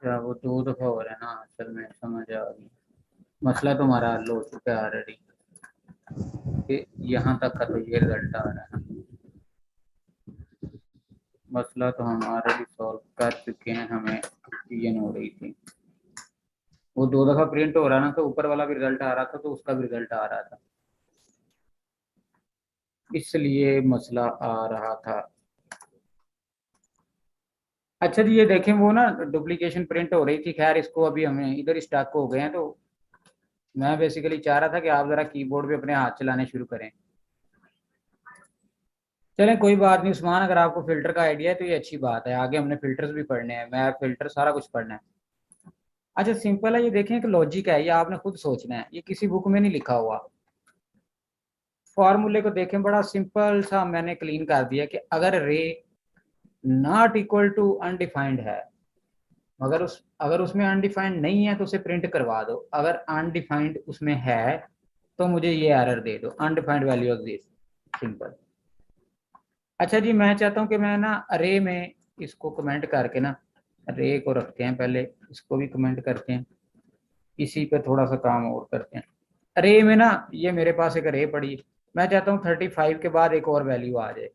अच्छा, वो 2 दफा हो रहा है ना, असल में समझ आ गई। मसला तो हमारा हल हो चुका है ऑलरेडी, कि यहाँ तक का तो ये रिजल्ट आ रहा है ना। मसला तो हम ऑलरेडी सॉल्व कर चुके हैं, हमें कंफ्यूजन हो रही थी। वो 2 दफा प्रिंट हो रहा ना, तो ऊपर वाला भी रिजल्ट आ रहा था तो उसका भी रिजल्ट आ रहा था, इसलिए मसला आ रहा था। अच्छा जी, ये देखें वो ना डुप्लीकेशन प्रिंट हो रही थी। खैर इसको अभी हमें इधर स्टक हो गए हैं, तो मैं बेसिकली चाह रहा था कि आप जरा कीबोर्ड पे अपने हाथ चलाने शुरू करें। चलें कोई बात नहीं उस्मान, अगर आपको फिल्टर का आइडिया है तो ये अच्छी बात है। आगे हमने फिल्टर्स भी पढ़ने हैं, मैं फिल्टर सारा कुछ पढ़ना है। अच्छा सिंपल है, ये देखें एक लॉजिक है, ये आपने खुद सोचना है, ये किसी बुक में नहीं लिखा हुआ। फॉर्मूले को देखें, बड़ा सिंपल सा मैंने क्लीन कर दिया कि अगर रे नॉट इक्वल टू अनडिफाइंड है, अगर उसमें अनडिफाइंड नहीं है तो उसे प्रिंट करवा दो, अगर अनडिफाइंड उसमें है तो मुझे ये एरर दे दो, undefined value of this, simple. अच्छा जी, मैं चाहता हूँ कि मैं ना अरे में इसको कमेंट करके ना, अरे को रखते हैं पहले, इसको भी कमेंट करते हैं, इसी पे थोड़ा सा काम और करते हैं। अरे में ना ये मेरे पास एक अरे पड़ी, मैं चाहता हूँ 35 के बाद एक और वैल्यू आ जाए।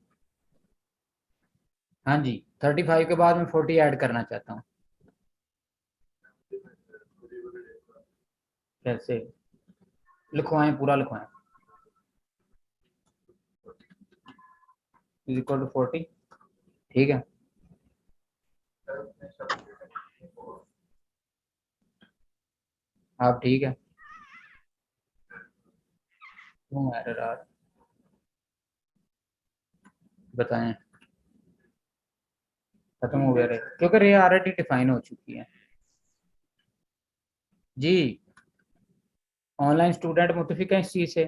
हाँ जी, 35 के बाद मैं 40 ऐड करना चाहता हूँ। कैसे लिखवाएं, पूरा लिखवाएं, इज इक्वल टू 40, ठीक है। आप ठीक है, क्यों एरर आ रहा है? बताएं, खत्म हो गया रे, क्योंकि रे ऑलरेडी डिफाइन हो चुकी है जी। ऑनलाइन स्टूडेंट मुतफिक है इस चीज से।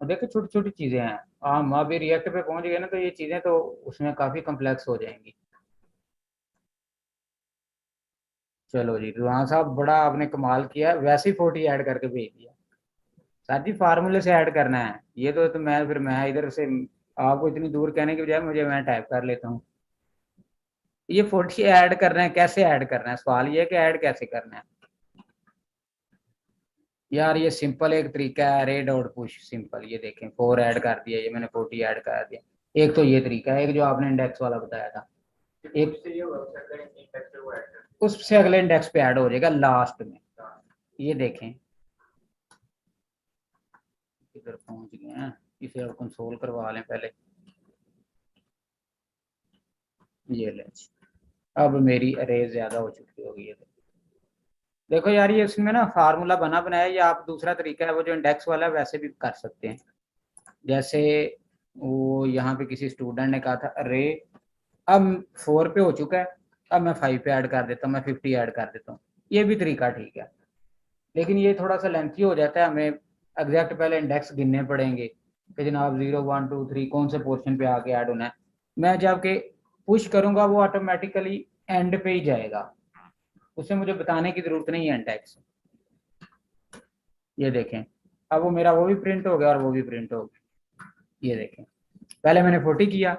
और देखो छोटी छोटी चीजें हैं, हम अभी रिएक्ट पे पहुंच गए ना, तो ये चीजें तो उसमें काफी कम्प्लेक्स हो जाएंगी। चलो जी रिजवान साहब, बड़ा आपने कमाल किया, वैसे ही 40 ऐड करके भेज दिया। सर जी फार्मूले से ऐड करना है ये तो मैं इधर से आपको इतनी दूर कहने के बजाय मुझे मैं टाइप कर लेता हूँ। ये 40 ऐड करना है, कैसे ऐड करना है, सवाल ये है कि ऐड कैसे करना है। यार ये सिंपल एक तरीका है, रे डॉट पुश, सिंपल, ये देखें 4 ऐड कर दिया, ये मैंने 40 ऐड कर दिया। एक तो ये तरीका है, एक जो आपने इंडेक्स वाला बताया था, एक उससे अगले इंडेक्स पे ऐड हो जाएगा लास्ट में। ये देखें इधर पहुंच गए हैं, इसे अब कंसोल करवा लें पहले, ये ले। अब मेरी अरे ज्यादा हो चुकी होगी ये, देखो यार ये इसमें ना फार्मूला बना बनाया, या आप दूसरा तरीका है वो जो इंडेक्स वाला है वैसे भी कर सकते हैं। जैसे वो यहाँ पे किसी स्टूडेंट ने कहा था अरे, अब 4 पे हो चुका है, अब मैं 5 पे ऐड कर देता हूँ, मैं 50 ऐड कर देता हूँ, ये भी तरीका ठीक है। लेकिन ये थोड़ा सा लेंथी हो जाता है, हमें एग्जैक्ट पहले इंडेक्स गिनने पड़ेंगे कि जनाब 0 1 2 3 कौन से पोर्शन पे आके ऐड होना है। मैं जब के पुश करूंगा वो ऑटोमेटिकली एंड पे ही जाएगा, उसे मुझे बताने की जरूरत नहीं है इंडेक्स। ये देखें, अब वो मेरा वो भी प्रिंट हो गया और वो भी प्रिंट हो गया। ये देखें, पहले मैंने 40 किया,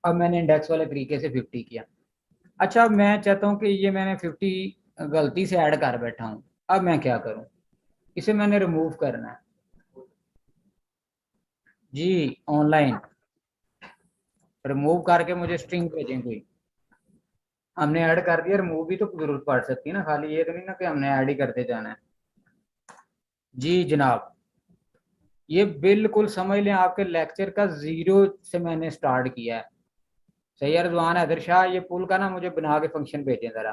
अब मैंने इंडेक्स वाले तरीके से 50 किया। अच्छा अब मैं चाहता हूँ कि ये मैंने 50 गलती से ऐड कर बैठा हूँ, अब मैं क्या करूँ, इसे मैंने रिमूव करना है जी। ऑनलाइन रिमूव करके मुझे स्ट्रिंग भेजें कोई, हमने ऐड कर दिया, रिमूव भी तो जरूरत पड़ सकती है ना, खाली ये तो नहीं ना कि हमने ऐड ही करते जाना है। जी जनाब, ये बिल्कुल समझ लें आपके लेक्चर का जीरो से मैंने स्टार्ट किया है। सही है रिजवान हैदर शाह, ये पुल का ना मुझे बना के फंक्शन भेजें जरा,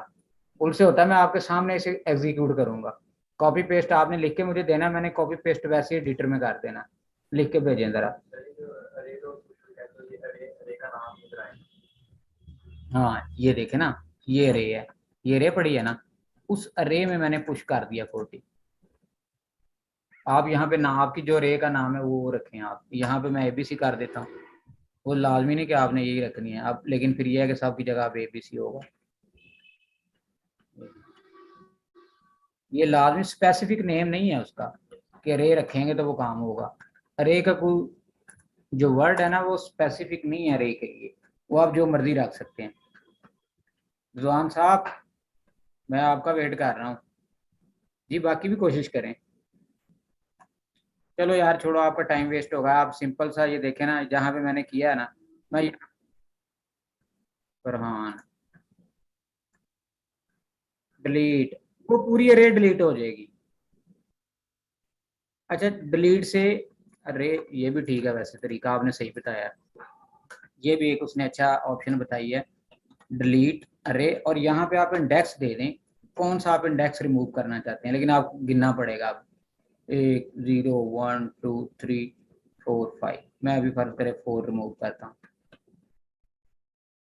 पुल से होता है मैं आपके सामने इसे एग्जीक्यूट करूंगा। कॉपी पेस्ट आपने लिख के मुझे देना, मैंने कॉपी पेस्ट वैसे ही एडिटर में कर देना, लिख के भेजें जरा। हाँ ये देखे ना, ये रे है, ये रे पड़ी है ना, उस अरे में मैंने पुश कर दिया 40। आप यहाँ पे ना आपकी जो रे का नाम है वो रखें, आप यहाँ पे मैं एबीसी कर देता हूँ, वो लाजमी नहीं कि आपने यही रखनी है अब, लेकिन फिर ये है कि सब की जगह आप एबीसी होगा। ये लाजमी स्पेसिफिक नेम नहीं है उसका कि रे रखेंगे तो वो काम होगा। रे का कोई जो वर्ड है ना वो स्पेसिफिक नहीं है रे के लिए, वो आप जो मर्जी रख सकते हैं। जुआन साहब, मैं आपका वेट कर रहा हूँ जी, बाकी भी कोशिश करें। चलो यार छोड़ो, आपका टाइम वेस्ट होगा, आप सिंपल सा ये देखें ना, जहाँ पे मैंने किया है ना, मैं फरहान, डिलीट, वो पूरी अरे डिलीट हो जाएगी। अच्छा डिलीट से, अरे ये भी ठीक है वैसे, तरीका आपने सही बताया, ये भी एक उसने अच्छा ऑप्शन बताई है, डिलीट अरे, और यहाँ पे आप इंडेक्स दे दें, कौन सा आप इंडेक्स रिमूव करना चाहते हैं, लेकिन आपको गिनना पड़ेगा। आप 1 0 1 2 3 4 5, मैं अभी फर्ज करे 4 रिमूव करता हूँ,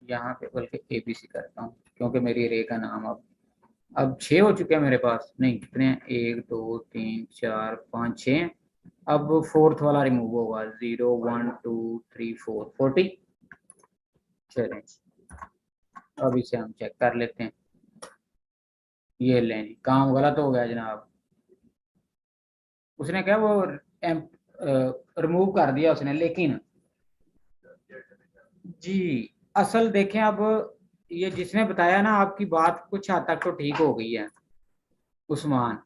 यहाँ पे बल्कि ABC करता हूँ, क्योंकि मेरी रे का नाम अब 6 हो चुके हैं मेरे पास, नहीं कितने हैं, 1 2 3 4 5 6, अब फोर्थ वाला रिमूव होगा, 0 1 2 3 4 40। चलें अब इसे हम चेक कर लेते हैं, ये लें काम गलत हो गया जनाब, उसने क्या वो रिमूव कर दिया उसने, लेकिन जी असल देखें, अब ये जिसने बताया ना, आपकी बात कुछ हद तक तो ठीक हो गई है उस्मान,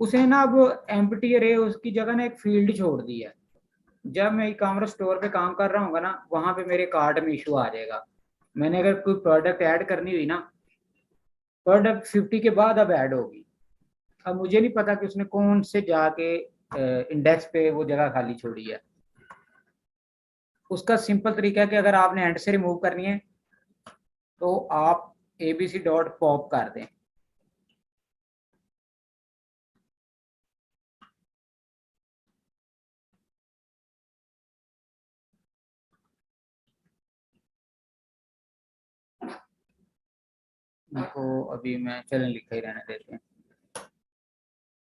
उसने ना अब एम्प्टी अरे उसकी जगह ना एक फील्ड छोड़ दी है, जब मैं ई कॉमर्स स्टोर पे काम कर रहा हूँ ना, वहां पे मेरे कार्ट में इशू आ जाएगा, मैंने अगर कोई प्रोडक्ट ऐड करनी हुई ना, प्रोडक्ट 50 के बाद अब ऐड होगी, अब मुझे नहीं पता कि उसने कौन से जाके इंडेक्स पे वो जगह खाली छोड़ी है। उसका सिंपल तरीका है कि अगर आपने एंड से रिमूव करनी है तो आप ABC डॉट पॉप कर दें, इनको अभी मैं चलन लिखा ही रहने देते हैं।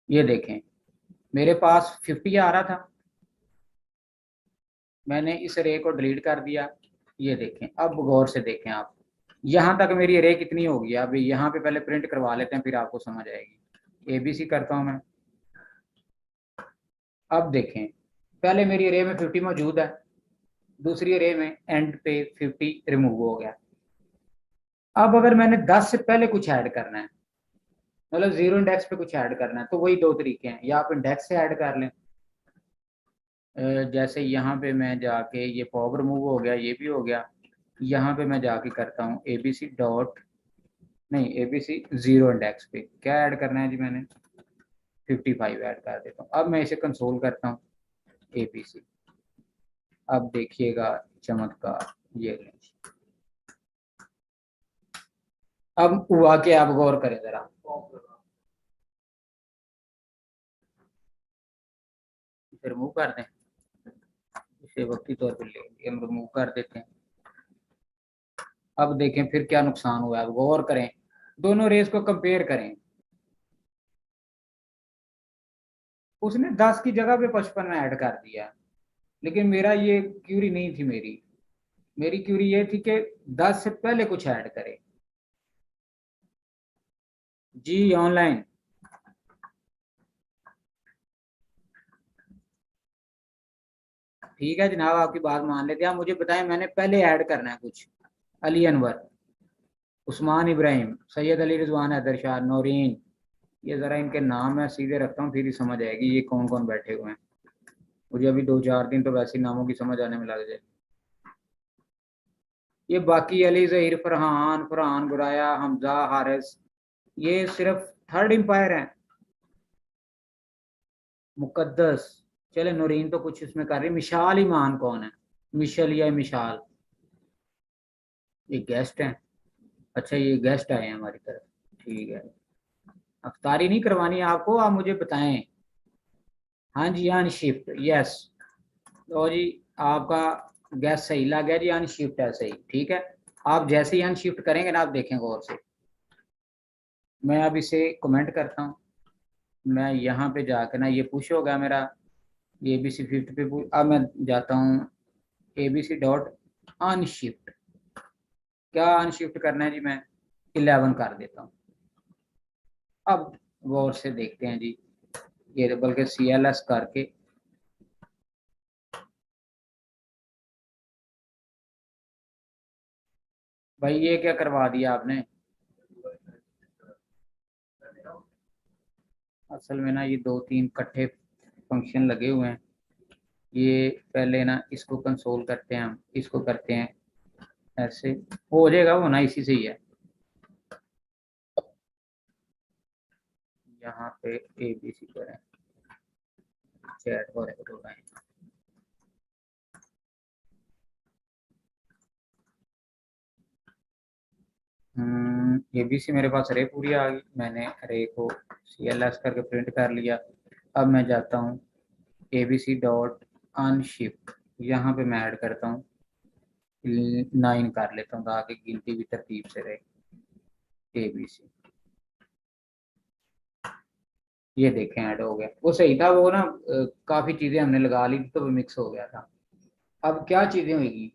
ये देखें मेरे पास 50 आ रहा था, मैंने इस रे को डिलीट कर दिया, ये देखें, अब गौर से देखें आप, यहाँ तक मेरी रे कितनी होगी, अभी यहाँ पे पहले प्रिंट करवा लेते हैं फिर आपको समझ आएगी। ABC करता हूँ मैं, अब देखें पहले मेरी रे में 50 मौजूद है, दूसरी रे में एंड पे 50 रिमूव हो गया। अब अगर मैंने 10 से पहले कुछ ऐड करना है, मतलब जीरो इंडेक्स पे कुछ ऐड करना है, तो वही दो तरीके हैं, या आप इंडेक्स से ऐड कर लें, जैसे यहाँ पे मैं जाके, ये पॉप रिमूव हो गया, ये भी हो गया, यहाँ पे मैं जाके करता हूँ ABC डॉट, नहीं ABC जीरो इंडेक्स पे क्या ऐड करना है जी, मैंने 55 ऐड कर देता हूँ। अब मैं इसे कंसोल करता हूँ ABC, अब देखिएगा चमत्कार, ये लें। अब हुआ कि आप गौर करें जरा, इसे रिमूव कर दें, इसे वक्ती तौर पर ले हम रिमूव कर देते हैं। अब देखें फिर क्या नुकसान हुआ है, गौर करें, दोनों रेस को कंपेयर करें, उसने 10 की जगह पे 55 में ऐड कर दिया, लेकिन मेरा ये क्यूरी नहीं थी, मेरी क्यूरी ये थी कि 10 से पहले कुछ ऐड करे। जी ऑनलाइन, ठीक है जनाब, आपकी बात मान लेते हैं, आप मुझे बताएं मैंने पहले ऐड करना है कुछ, अली अनवर, उस्मान इब्राहिम, सैयद अली रिजवान, हैदर शाह, नौरीन, ये जरा इनके नाम मैं सीधे रखता हूँ फिर ही समझ आएगी ये कौन कौन बैठे हुए हैं, मुझे अभी 2 4 दिन तो वैसे ही नामों की समझ आने में लग जाए। ये बाकी अली, जहीर, फरहान, फरहान गुराया, हमजा, हारिस, ये सिर्फ थर्ड एम्पायर है। मुकद्दस, चले नूरीन तो कुछ इसमें कर रही, मिशाल ईमान कौन है, मिशल या मिशाल, ये गेस्ट हैं, अच्छा ये गेस्ट आए हैं हमारी तरफ, ठीक है, अफ्तारी नहीं करवानी है आपको, आप मुझे बताएं। हाँ जी अनशिफ्ट, यस, तो जी आपका गैस सही लग गया जी, अनशिफ्ट है सही, ठीक है, आप जैसे ही अनशिफ्ट करेंगे ना, आप देखें गौर से, मैं अब इसे कमेंट करता हूँ, मैं यहाँ पे जाकर ना, ये पुश हो गया मेरा, ये ABC फिफ्थ पे पुश, अब मैं जाता हूँ ABC डॉट अनशिफ्ट, क्या अनशिफ्ट करना है जी, मैं 11 कर देता हूँ। अब गौर से देखते हैं जी, ये बल्कि CLS करके, भाई ये क्या करवा दिया आपने, असल में ना ये 2 3 इकट्ठे फंक्शन लगे हुए हैं, ये पहले ना इसको कंसोल करते हैं, हम इसको करते हैं ऐसे हो जाएगा, वो ना इसी से ही है। यहाँ पे ABC करें, चैट और उठाएं। ABC मेरे पास अरे पूरी आ गई, मैंने अरे को CLS करके प्रिंट कर लिया। अब मैं जाता हूँ ABC डॉट अनशिफ्ट, यहाँ पे मैं ऐड करता हूँ 9 कर लेता हूँ ताकि गिनती भी तरतीब से रहे। ABC ये देखें ऐड हो गया, वो सही था, वो ना काफी चीजें हमने लगा ली थी तो वो मिक्स हो गया था। अब क्या चीजें होगी,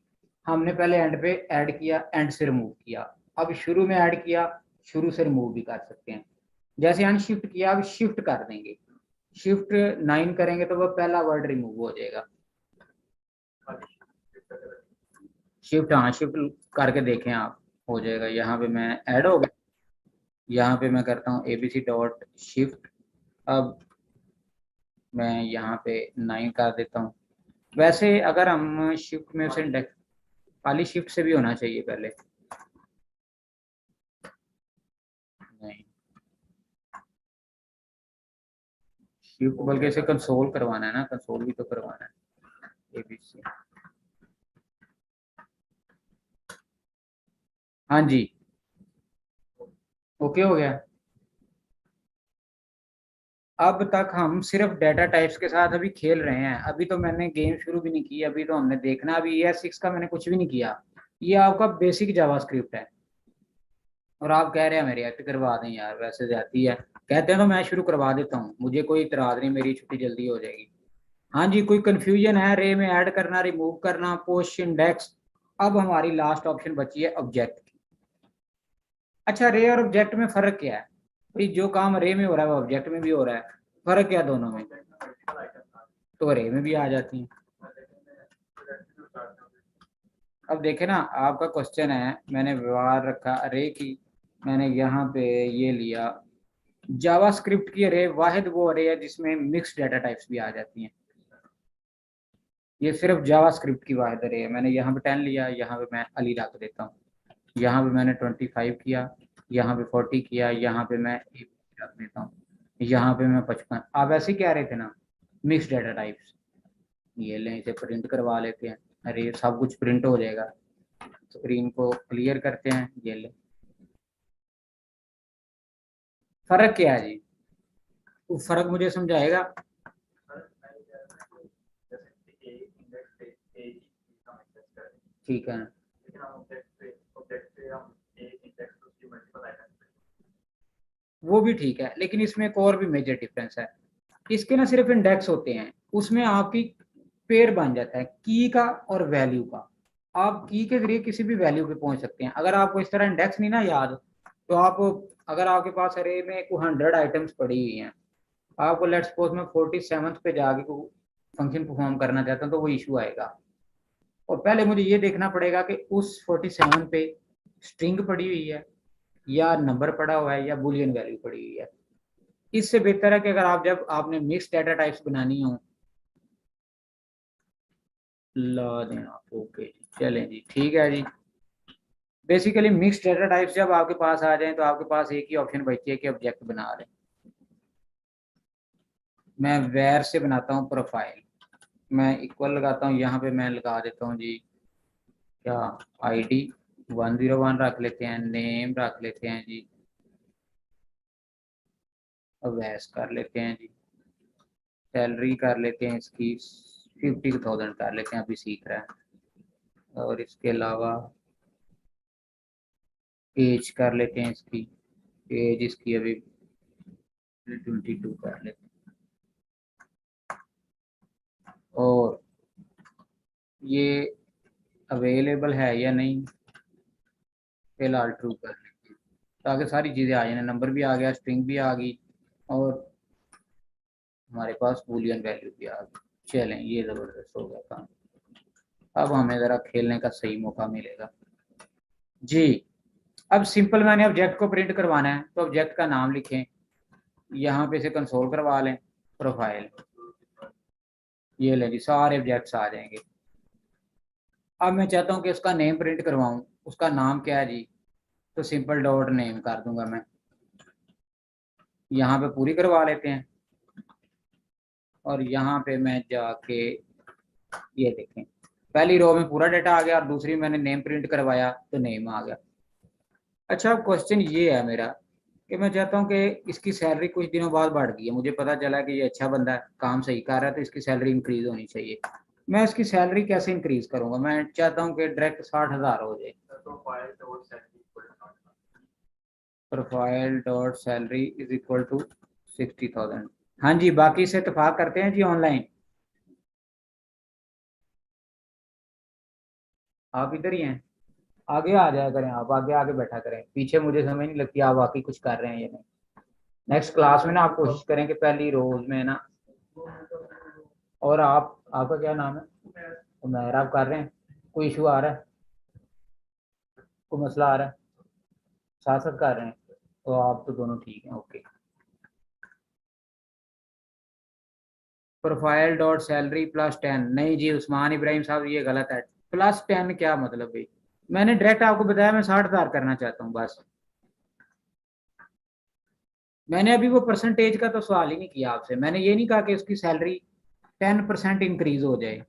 हमने पहले एंड पे ऐड किया, एंड से रिमूव किया, अब शुरू में ऐड किया, शुरू से रिमूव भी कर सकते हैं। जैसे अनशिफ्ट किया, अब शिफ्ट कर देंगे, शिफ्ट 9 करेंगे तो वह पहला वर्ड रिमूव हो जाएगा। शिफ्ट, हाँ शिफ्ट करके देखें आप, हो जाएगा। यहाँ पे मैं ऐड हो गया, यहाँ पे मैं करता हूँ ABC डॉट शिफ्ट। अब मैं यहाँ पे 9 कर देता हूँ। वैसे अगर हम शिफ्ट में से इंडेक्स, खाली शिफ्ट से भी होना चाहिए पहले, नहीं शिफ्ट बल्कि इसे कंसोल करवाना है ना, कंसोल भी तो करवाना है। ABC, हाँ जी, ओके हो गया। अब तक हम सिर्फ डाटा टाइप्स के साथ अभी खेल रहे हैं, अभी तो मैंने गेम शुरू भी नहीं की, अभी तो हमने देखना, अभी ES6 का मैंने कुछ भी नहीं किया। ये आपका बेसिक जावास्क्रिप्ट है, और आप कह रहे हैं मेरी एक्ट करवा दें, यार वैसे जाती है, कहते हैं तो मैं शुरू करवा देता हूँ, मुझे कोई इतराज नहीं, मेरी छुट्टी जल्दी हो जाएगी। हाँ जी, कोई कंफ्यूजन है रे में ऐड करना, रिमूव करना, पोस्ट इंडेक्स। अब हमारी लास्ट ऑप्शन बची है ऑब्जेक्ट की। अच्छा, रे और ऑब्जेक्ट में फर्क क्या है भाई, जो काम रे में हो रहा है वो ऑब्जेक्ट में भी हो रहा है, फर्क क्या दोनों में, तो रे में भी आ जाती है। अब देखे ना, आपका क्वेश्चन है, मैंने व्यवहार रखा अरे की, मैंने यहाँ पे ये लिया जावास्क्रिप्ट की अरे, वाहिद वो अरे है जिसमें मिक्स डाटा टाइप्स भी आ जाती हैं, ये सिर्फ जावास्क्रिप्ट की वाहिद अरे है। मैंने यहाँ पे 10 लिया, यहाँ पे मैं अली रख देता हूँ, यहाँ पे मैंने 25 किया, यहाँ पे 40 किया, यहाँ पे मैं एक रख देता हूँ, यहाँ पे मैं 55। आप ऐसे कह रहे थे ना मिक्स डाटा टाइप्स, ये लें इसे प्रिंट करवा लेते हैं, अरे सब कुछ प्रिंट हो जाएगा। स्क्रीन को क्लियर करते हैं, ये ले, फर्क क्या है जी, वो फर्क मुझे समझाएगा। ठीक है, वो भी ठीक है, लेकिन इसमें एक और भी मेजर डिफरेंस है, इसके ना सिर्फ इंडेक्स होते हैं, उसमें आपकी पेयर बन जाता है की का और वैल्यू का, आप की के जरिए किसी भी वैल्यू पे पहुंच सकते हैं। अगर आपको इस तरह इंडेक्स नहीं ना याद, तो आप, अगर आपके पास अरे में 100 आइटम्स पड़ी हुई हैं, आपको लेट्स सपोज में 47 पे जाके फंक्शन परफॉर्म करना चाहता हूँ, तो वो इशू आएगा, और पहले मुझे ये देखना पड़ेगा कि उस 47 पे स्ट्रिंग पड़ी हुई है, या नंबर पड़ा हुआ है, या बुलियन वैल्यू पड़ी हुई है। इससे बेहतर है कि अगर आप, जब आपने मिक्स डाटा टाइप्स बनानी हो, ला दें आप, ओके जी, चलें जी, ठीक है जी। बेसिकली मिक्स डाटा टाइप्स जब आपके पास आ जाएं तो आपके पास एक ही ऑप्शन बचती है कि ऑब्जेक्ट बना लें। मैं वेर से बनाता हूँ प्रोफाइल, मैं इक्वल लगाता हूँ, यहाँ पे मैं लगा देता हूँ जी क्या, ID 101 रख लेते हैं, नेम रख लेते हैं जी, अवैस कर लेते हैं जी, सैलरी कर लेते हैं इसकी 50,000 कर लेते हैं, अभी सीख रहा है, और इसके अलावा एज कर लेते हैं इसकी, एज इसकी अभी 22 कर लेते हैं, और ये अवेलेबल है या नहीं, फिलहाल ट्रू कर लेते हैं, ताकि सारी चीज़ें आ जाए, नंबर भी आ गया, स्ट्रिंग भी आ गई, और हमारे पास बूलियन वैल्यू भी आ गई। चलें, ये ज़बरदस्त हो गया काम, अब हमें ज़रा खेलने का सही मौका मिलेगा जी। अब सिंपल, मैंने ऑब्जेक्ट को प्रिंट करवाना है, तो ऑब्जेक्ट का नाम लिखें, यहाँ पे से कंसोल करवा लें, प्रोफाइल, ये लें जी, सारे ऑब्जेक्ट्स आ जाएंगे। अब मैं चाहता हूँ कि उसका नेम प्रिंट करवाऊँ, उसका नाम क्या है जी, तो सिंपल डॉट नेम कर दूंगा मैं, यहाँ पे पूरी करवा लेते हैं और यहाँ पे मैं जाके ये देखें पहली रो में पूरा डेटा आ गया और दूसरी मैंने नेम प्रिंट करवाया तो नेम आ गया। अच्छा अब क्वेश्चन ये है मेरा कि मैं चाहता हूँ कि इसकी सैलरी कुछ दिनों बाद बढ़ गई है, मुझे पता चला कि ये अच्छा बंदा है, काम सही कर रहा है, तो इसकी सैलरी इंक्रीज होनी चाहिए। मैं इसकी सैलरी कैसे इंक्रीज करूंगा? मैं चाहता हूँ कि डायरेक्ट 60,000 हो जाए। Profile dot salary is equal to 60,000। हाँ जी, बाकी से इत्तेफाक करते हैं जी ऑनलाइन। आप इधर ही हैं, आगे आ जाया करें, आप आगे आगे बैठा करें, पीछे मुझे समझ नहीं लगती आप वाकई कुछ कर रहे हैं या नहीं। नेक्स्ट क्लास में ना आप कोशिश करें कि पहली रोज में ना, और आप, आपका क्या नाम है? उमैर। आप कर रहे हैं? कोई इशू आ रहा है? कोई मसला आ रहा है? साथ साथ कर रहे हैं तो आप तो दोनों ठीक हैं, ओके। प्रोफाइल डॉट सैलरी +10, नहीं जी उस्मान इब्राहिम साहब ये गलत है। +10 क्या मतलब भाई? मैंने डायरेक्ट आपको बताया मैं 60,000 करना चाहता हूँ बस। मैंने अभी वो परसेंटेज का तो सवाल ही नहीं किया आपसे, मैंने ये नहीं कहा कि उसकी सैलरी 10% इंक्रीज हो जाए,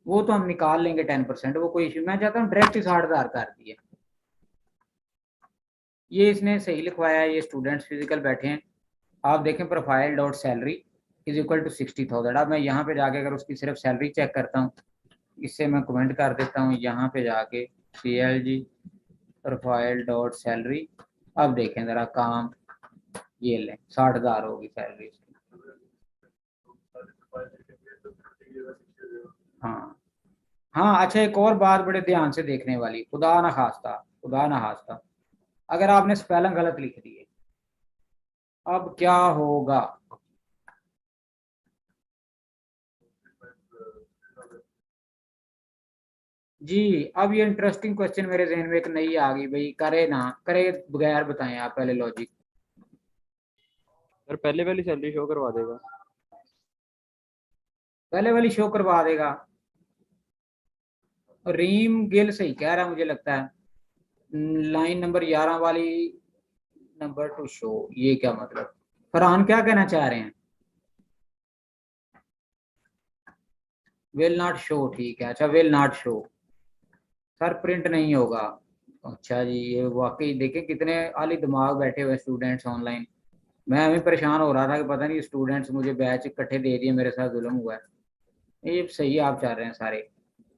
वो तो हम निकाल लेंगे 10%, वो कोई इशू। मैं चाहता हूँ डायरेक्ट ही 60,000 कर दिए। ये इसने सही लिखवाया है, ये स्टूडेंट्स फिजिकल बैठे हैं। आप देखें profile dot salary is equal to 60,000। अब मैं यहाँ पे जाके अगर उसकी सिर्फ सैलरी चेक करता हूँ, इससे मैं कमेंट कर देता हूँ यहाँ पे जाके CLG प्रोफाइल डॉट सैलरी। अब देखें ज़रा काम, ये लें 60,000 होगी सैलरी इसकी। हाँ हाँ, अच्छा एक और बात बड़े ध्यान से देखने वाली, खुदा ना खास्ता, खुदा ना खास्ता, अगर आपने स्पेलिंग गलत लिख दिए अब क्या होगा? जी अब ये इंटरेस्टिंग क्वेश्चन मेरे जहन में एक नई आ गई भाई, करे ना करे बगैर बताएं आप पहले लॉजिक।
सर पहले वाली सैलरी शो करवा देगा।
पहले वाली शो करवा देगा। रीम गिल सही कह रहा है मुझे लगता है, लाइन नंबर 11 वाली, नंबर टू शो, ये क्या मतलब? फरहान क्या कहना चाह रहे हैं? विल नॉट शो, ठीक है, अच्छा will not show, sir print नहीं होगा। अच्छा जी, ये वाकई देखें कितने आली दिमाग बैठे हुए स्टूडेंट्स ऑनलाइन। मैं अभी परेशान हो रहा था कि पता नहीं स्टूडेंट्स मुझे बैच इकट्ठे दे दिए, मेरे साथ जुल्म हुआ है। ये सही आप चाह रहे हैं सारे।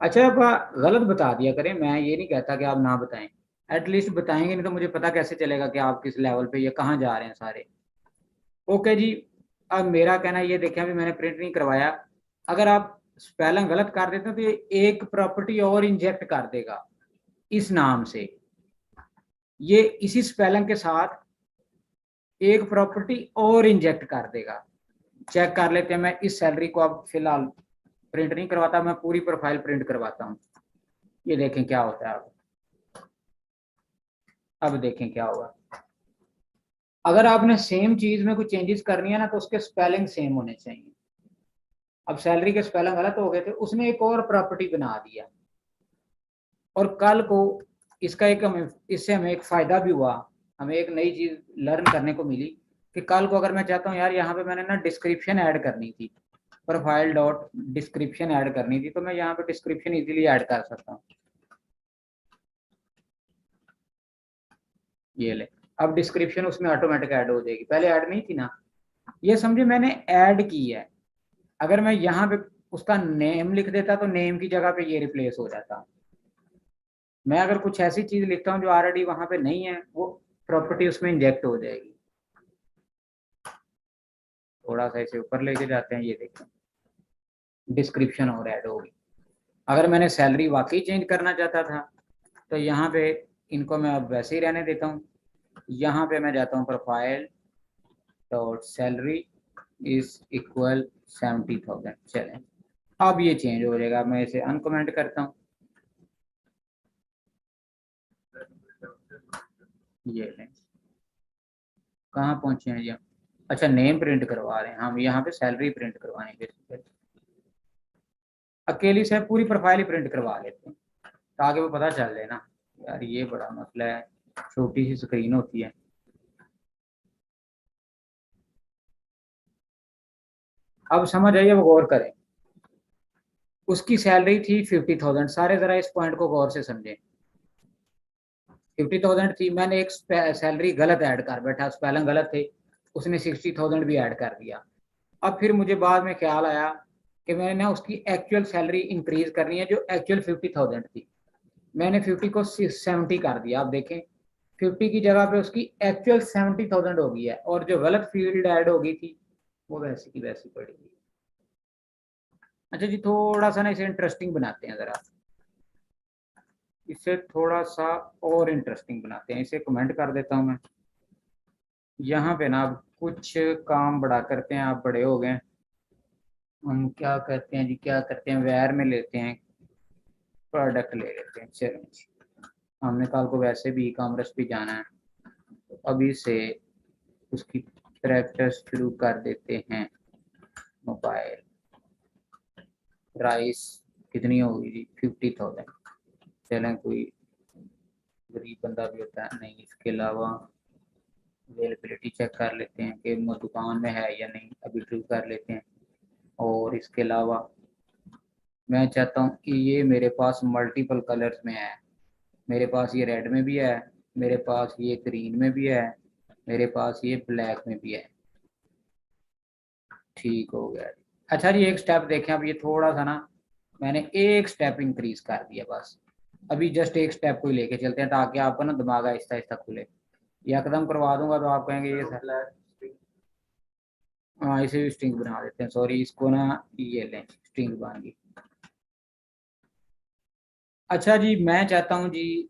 अच्छा आप गलत बता दिया करें, मैं ये नहीं कहता कि आप ना बताएं, एटलीस्ट बताएंगे, नहीं तो मुझे पता कैसे चलेगा कि आप किस लेवल पे ये कहाँ जा रहे हैं सारे। ओके जी, अब मेरा कहना ये देखें अभी मैंने प्रिंट नहीं करवाया, अगर आप स्पेलिंग गलत कर देते हैं तो ये एक प्रॉपर्टी और इंजेक्ट कर देगा इस नाम से, ये इसी स्पेलिंग के साथ एक प्रॉपर्टी और इंजेक्ट कर देगा। चेक कर लेते हैं, मैं इस सैलरी को अब फिलहाल प्रिंट नहीं करवाता, मैं पूरी प्रोफाइल प्रिंट करवाता हूँ, ये देखें क्या होता है। अब देखें क्या होगा। अगर आपने सेम चीज में कुछ चेंजेस करनी है ना तो उसके स्पेलिंग सेम होने चाहिए। अब सैलरी के स्पेलिंग गलत हो गए थे, उसने एक और प्रॉपर्टी बना दिया, और कल को इसका एक हमें, इससे हमें एक फायदा भी हुआ, हमें एक नई चीज लर्न करने को मिली कि कल को अगर मैं चाहता हूँ यार यहाँ पे मैंने ना डिस्क्रिप्शन ऐड करनी थी, प्रोफाइल डॉट डिस्क्रिप्शन ऐड करनी थी, तो मैं यहाँ पे डिस्क्रिप्शन इजीली ऐड कर सकता हूँ। ये ले, अब डिस्क्रिप्शन उसमें ऑटोमेटिक ऐड हो जाएगी, पहले ऐड नहीं थी ना, ये समझे मैंने ऐड की है। अगर मैं यहाँ पे उसका नेम लिख देता तो नेम की जगह पे ये रिप्लेस हो जाता। मैं अगर कुछ ऐसी चीज लिखता हूँ जो ऑलरेडी वहां पे नहीं है, वो प्रॉपर्टी उसमें इंजेक्ट हो जाएगी। थोड़ा सा इसे ऊपर लेके जाते हैं, ये देखें डिस्क्रिप्शन और ऐड होगी। अगर मैंने सैलरी वाकई चेंज करना चाहता था तो यहाँ पे इनको मैं अब वैसे ही रहने देता हूँ, यहाँ पे मैं जाता हूँ profile dot salary is equal 70,000। चलें अब ये चेंज हो जाएगा, मैं इसे अनकमेंट करता हूँ, ये लें कहाँ पहुंचे हैं ये। अच्छा नेम प्रिंट करवा रहे हैं हम, यहाँ पे सैलरी प्रिंट करवाएंगे, अकेली से पूरी प्रोफाइल ही प्रिंट करवा लेते हैं। ताकि वो पता चल जाए ना। यार ये बड़ा मसला है, छोटी सी स्क्रीन होती है। अब समझ आइए, वो गौर करें। उसकी सैलरी थी 50,000। सारे जरा इस पॉइंट को गौर से समझें। 50,000 थी, मैंने एक सैलरी गलत ऐड कर बैठा, स्पेलिंग गलत थे, उसने 60,000 भी ऐड कर दिया। अब फिर मुझे बाद में ख्याल आया कि मैंने ना उसकी एक्चुअल सैलरी इंक्रीज करनी है, जो एक्चुअल 50,000 थी। मैंने 50 को 70 कर दिया। आप देखें 50 की जगह पे उसकी एक्चुअल 70,000 हो गई है, और जो गलत फील्ड ऐड हो गई थी वो वैसी की वैसी पड़ेगी। अच्छा जी, थोड़ा सा ना इसे इंटरेस्टिंग बनाते हैं जरा, इसे थोड़ा सा और इंटरेस्टिंग बनाते हैं। इसे कमेंट कर देता हूँ मैं यहाँ पे ना। अब कुछ काम बड़ा करते हैं, आप बड़े हो गए। हम क्या करते हैं जी, क्या करते हैं, वैर में लेते हैं, प्रोडक्ट ले लेते हैं। चलो जी, हमने कल को वैसे भी ई कॉमर्स भी जाना है, तो अभी से उसकी प्रैक्टिस शुरू कर देते हैं। मोबाइल प्राइस कितनी होगी जी, 50,000। चलें, कोई गरीब बंदा भी होता है नहीं। इसके अलावा अवेलेबिलिटी चेक कर लेते हैं कि वो दुकान में है या नहीं, अभी शुरू कर लेते हैं। और इसके अलावा मैं चाहता हूँ कि ये मेरे पास मल्टीपल कलर्स में है। मेरे पास ये रेड में भी है, मेरे पास ये ग्रीन में भी है, मेरे पास ये ब्लैक में भी है। ठीक हो गया जी। अच्छा जी, एक स्टेप देखें। अब ये थोड़ा सा ना मैंने एक स्टेप इंक्रीज कर दिया बस। अभी जस्ट एक स्टेप को ही लेके चलते हैं, ताकि आपका ना दिमाग आहिस्ता आहिस्ता खुले। यकदम करवा दूंगा तो आप कहेंगे ये सर। हाँ, इसे भी स्ट्रिंग बना देते हैं। सॉरी, इसको ना ये लें, स्ट्रिंग बन गई। अच्छा जी, मैं चाहता हूँ जी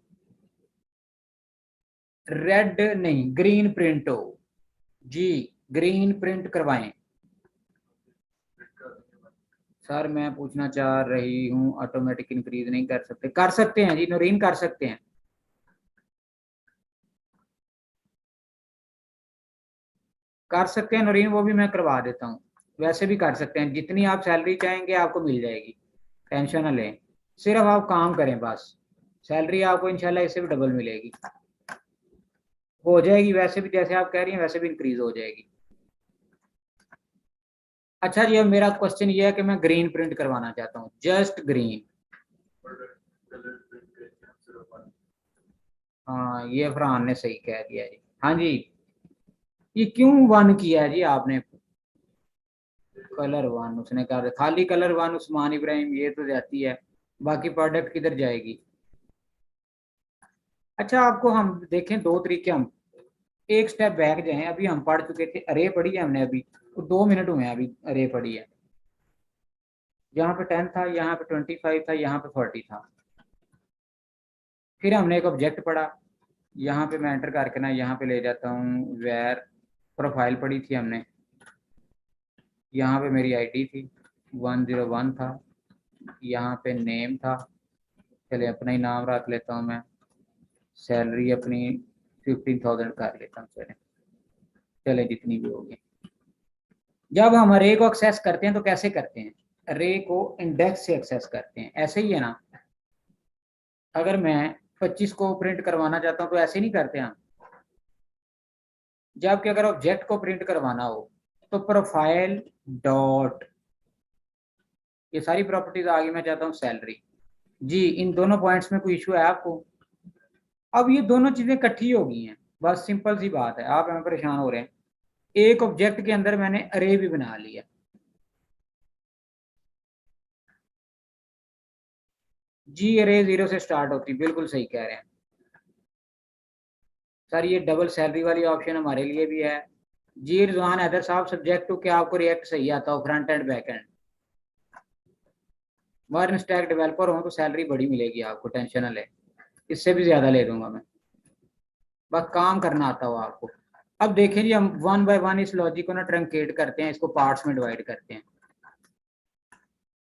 रेड नहीं, ग्रीन प्रिंट हो जी। ग्रीन प्रिंट करवाएं। सर मैं पूछना चाह रही हूँ, ऑटोमेटिक इंक्रीज नहीं कर सकते? कर सकते हैं जी नौरीन, कर सकते हैं, कर सकते हैं नौरीन, वो भी मैं करवा देता हूँ। वैसे भी कर सकते हैं, जितनी आप सैलरी चाहेंगे आपको मिल जाएगी, टेंशन ना लें। सिर्फ आप काम करें बस, सैलरी आपको इंशाल्लाह इससे भी डबल मिलेगी, हो जाएगी। वैसे भी जैसे आप कह रही हैं वैसे भी इंक्रीज हो जाएगी। अच्छा जी, अब मेरा क्वेश्चन ये है कि मैं ग्रीन प्रिंट करवाना चाहता हूँ, जस्ट ग्रीन। हाँ, ये फरहान ने सही कह दिया जी। हाँ जी, ये क्यों वन किया है जी आपने? कलर वन उसने कहा था, खाली कलर वन उस्मान इब्राहिम, ये तो जाती है, बाकी प्रोडक्ट किधर जाएगी? अच्छा, आपको हम देखें दो तरीके, हम एक स्टेप बैक जाएं। अभी हम पढ़ चुके थे, अरे पढ़ी है हमने अभी, तो 2 मिनट हुए हैं अभी अरे पढ़ी है। यहाँ पे 10 था, यहाँ पे 25 था, यहाँ पे 40 था। फिर हमने एक ऑब्जेक्ट पढ़ा, यहाँ पे मैं एंटर करके ना यहाँ पे ले जाता हूँ वेयर। प्रोफाइल पढ़ी थी हमने, यहाँ पे मेरी आईडी थी, 101 था, यहाँ पे नेम था, चले अपना ही नाम रख लेता हूँ मैं। सैलरी अपनी 15,000 कर लेता हूँ, चले चले जितनी भी होगी। जब हम अरे को एक्सेस करते हैं तो कैसे करते हैं? अरे को इंडेक्स से एक्सेस करते हैं, ऐसे ही है ना। अगर मैं 25 को प्रिंट करवाना चाहता हूँ तो ऐसे नहीं करते हम। जबकि अगर ऑब्जेक्ट को प्रिंट करवाना हो तो प्रोफाइल डॉट, ये सारी प्रॉपर्टीज आ गई। मैं चाहता हूँ सैलरी जी। इन दोनों पॉइंट्स में कोई इशू है आपको? अब ये दोनों चीजें इकट्ठी हो गई हैं, बस सिंपल सी बात है, आप हमें परेशान हो रहे हैं। एक ऑब्जेक्ट के अंदर मैंने अरे भी बना लिया जी। अरे 0 से स्टार्ट होती, बिल्कुल सही कह रहे हैं सर। ये डबल सैलरी वाली ऑप्शन हमारे लिए भी है जी। रिजवान हैदर साहब, सब्जेक्ट टू क्या आपको रिएक्ट सही आता हो, front end back and? One stack developer हो तो सैलरी बड़ी मिलेगी आपको, टेंशन ना ले, इससे भी ज्यादा ले दूंगा मैं, बस काम करना आता हो आपको। अब देखें जी, हम वन बाय वन इस लॉजिक को ना ट्रंकेट करते हैं, इसको पार्ट्स में डिवाइड करते हैं।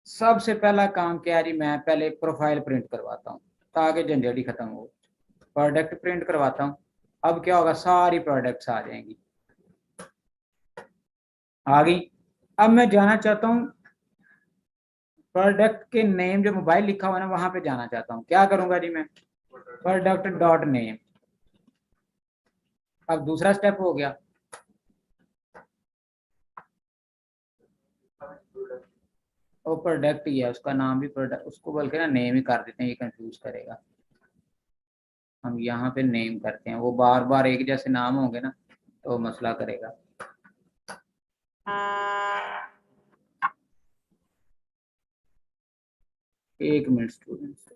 सबसे पहला काम क्या है जी, मैं पहले प्रोफाइल प्रिंट करवाता हूँ ताकि झंझट ही खत्म हो। प्रोडक्ट प्रिंट करवाता हूँ, अब क्या होगा, सारी प्रोडक्ट्स आ जाएंगी, आ गई। अब मैं जाना चाहता हूँ प्रोडक्ट के नेम जो मोबाइल लिखा हुआ है ना वहां पे जाना चाहता हूँ, क्या करूंगा जी मैं, प्रोडक्ट डॉट नेम। अब दूसरा स्टेप हो गया, वो प्रोडक्ट ही है, उसका नाम भी प्रोडक्ट, उसको बोल के ना नेम ही कर देते हैं, ये कंफ्यूज करेगा। हम यहाँ पे नेम करते हैं, वो बार बार एक जैसे नाम होंगे ना तो मसला करेगा। एक मिनट स्टूडेंट्स,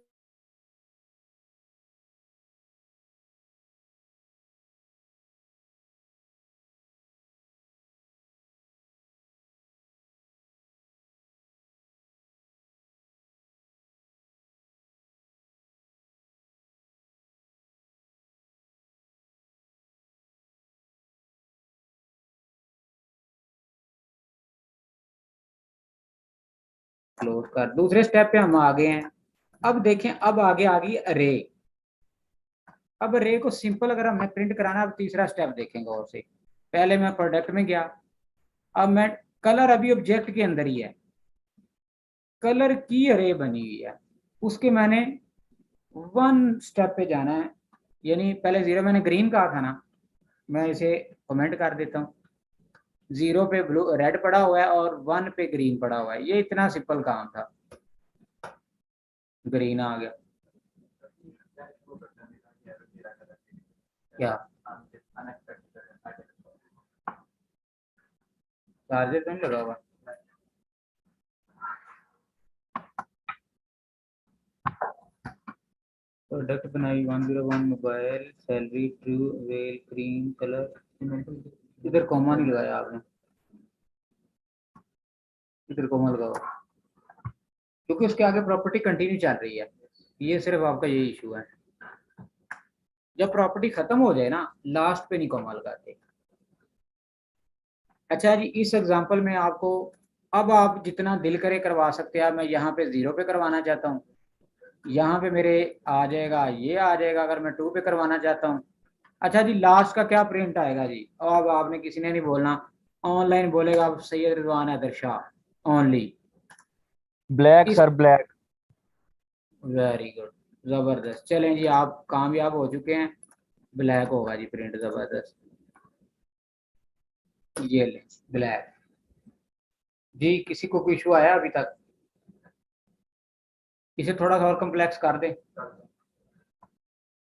क्लोज कर, दूसरे स्टेप पे हम आ गए हैं। अब देखें, अब आगे आ गई अरे। अब अरे को सिंपल अगर हमें प्रिंट कराना, अब तीसरा स्टेप देखेंगे और से। पहले मैं प्रोडक्ट में गया, अब मैं कलर अभी ऑब्जेक्ट के अंदर ही है, कलर की अरे बनी हुई है, उसके मैंने वन स्टेप पे जाना है। यानी पहले जीरो, मैंने ग्रीन कहा था ना, मैं इसे कमेंट कर देता हूँ। जीरो पे ब्लू रेड पड़ा हुआ है और वन पे ग्रीन पड़ा हुआ है, ये इतना सिंपल काम था। ग्रीन आ गया, क्या चार्जर तो नहीं लगा हुआ। प्रोडक्ट बनाई 101 mobile salary true well cream colour, इधर कॉमा नहीं लगाया आपने, इधर कॉमा लगाओ, क्योंकि उसके आगे प्रॉपर्टी कंटिन्यू चल रही है। ये सिर्फ आपका ये इशू है, जब प्रॉपर्टी खत्म हो जाए ना लास्ट पे नहीं कॉमा लगाते। अच्छा जी, इस एग्जांपल में आपको, अब आप जितना दिल करे करवा सकते हैं। मैं यहाँ पे जीरो पे करवाना चाहता हूँ, यहाँ पे मेरे आ जाएगा, ये आ जाएगा अगर मैं टू पे करवाना चाहता हूँ। अच्छा जी, लास्ट का क्या प्रिंट आएगा जी, अब आपने किसी ने नहीं बोलना, ऑनलाइन बोलेगा अब सैयद रिजवान हैदर शाह ओनली।
ब्लैक
इस
सर, ब्लैक।
वेरी गुड, जबरदस्त, चलें जी आप कामयाब हो चुके हैं। ब्लैक होगा जी प्रिंट, जबरदस्त। ये लें ब्लैक जी। किसी को कोई इशू आया अभी तक, इसे थोड़ा सा और कम्प्लेक्स कर दें।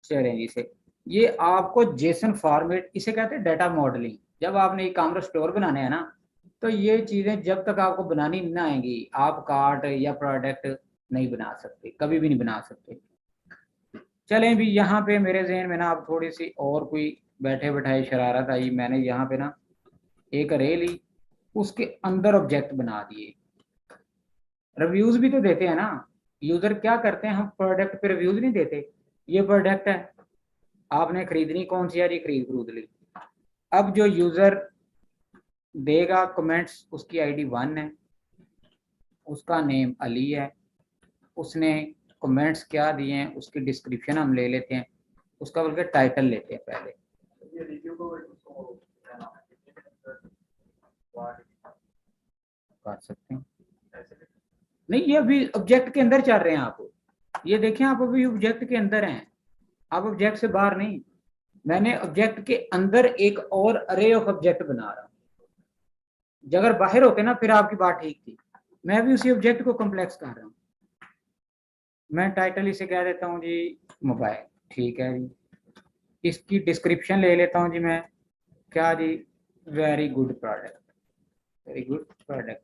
चलें जी, इसे, ये आपको जेसन फॉर्मेट, इसे कहते हैं डाटा मॉडलिंग। जब आपने ई कॉमर्स स्टोर बनाने हैं ना, तो ये चीजें जब तक आपको बनानी नहीं आएंगी, आप कार्ट या प्रोडक्ट नहीं बना सकते, कभी भी नहीं बना सकते। चलें भी, यहाँ पे मेरे जहन में ना अब थोड़ी सी और कोई बैठे बैठाए शरारत आई। मैंने यहाँ पे ना एक अरे ली, उसके अंदर ऑब्जेक्ट बना दिए। रिव्यूज भी तो देते हैं ना यूजर, क्या करते हैं, हम प्रोडक्ट पे रिव्यूज नहीं देते। ये प्रोडक्ट है, आपने खरीदनी कौन सी है जी, खरीद ली। अब जो यूजर देगा कमेंट्स, उसकी आईडी 1 है, उसका नेम अली है, उसने कमेंट्स क्या दिए हैं उसकी डिस्क्रिप्शन हम ले लेते हैं, उसका बल्कि टाइटल लेते हैं पहले। कर सकते हैं, नहीं ये अभी ऑब्जेक्ट के अंदर चल रहे हैं आप, ये देखें आप अभी ऑब्जेक्ट के अंदर हैं, आप ऑब्जेक्ट से बाहर नहीं। मैंने ऑब्जेक्ट के अंदर एक और अरे ऑफ ऑब्जेक्ट बना रहा हूँ। जब अगर बाहर होते ना फिर आपकी बात ठीक थी, मैं भी उसी ऑब्जेक्ट को कॉम्प्लेक्स कर रहा हूँ। मैं टाइटल इसे कह देता हूँ जी मोबाइल, ठीक है जी। इसकी डिस्क्रिप्शन ले लेता हूँ जी मैं, क्या जी, very good product, very good product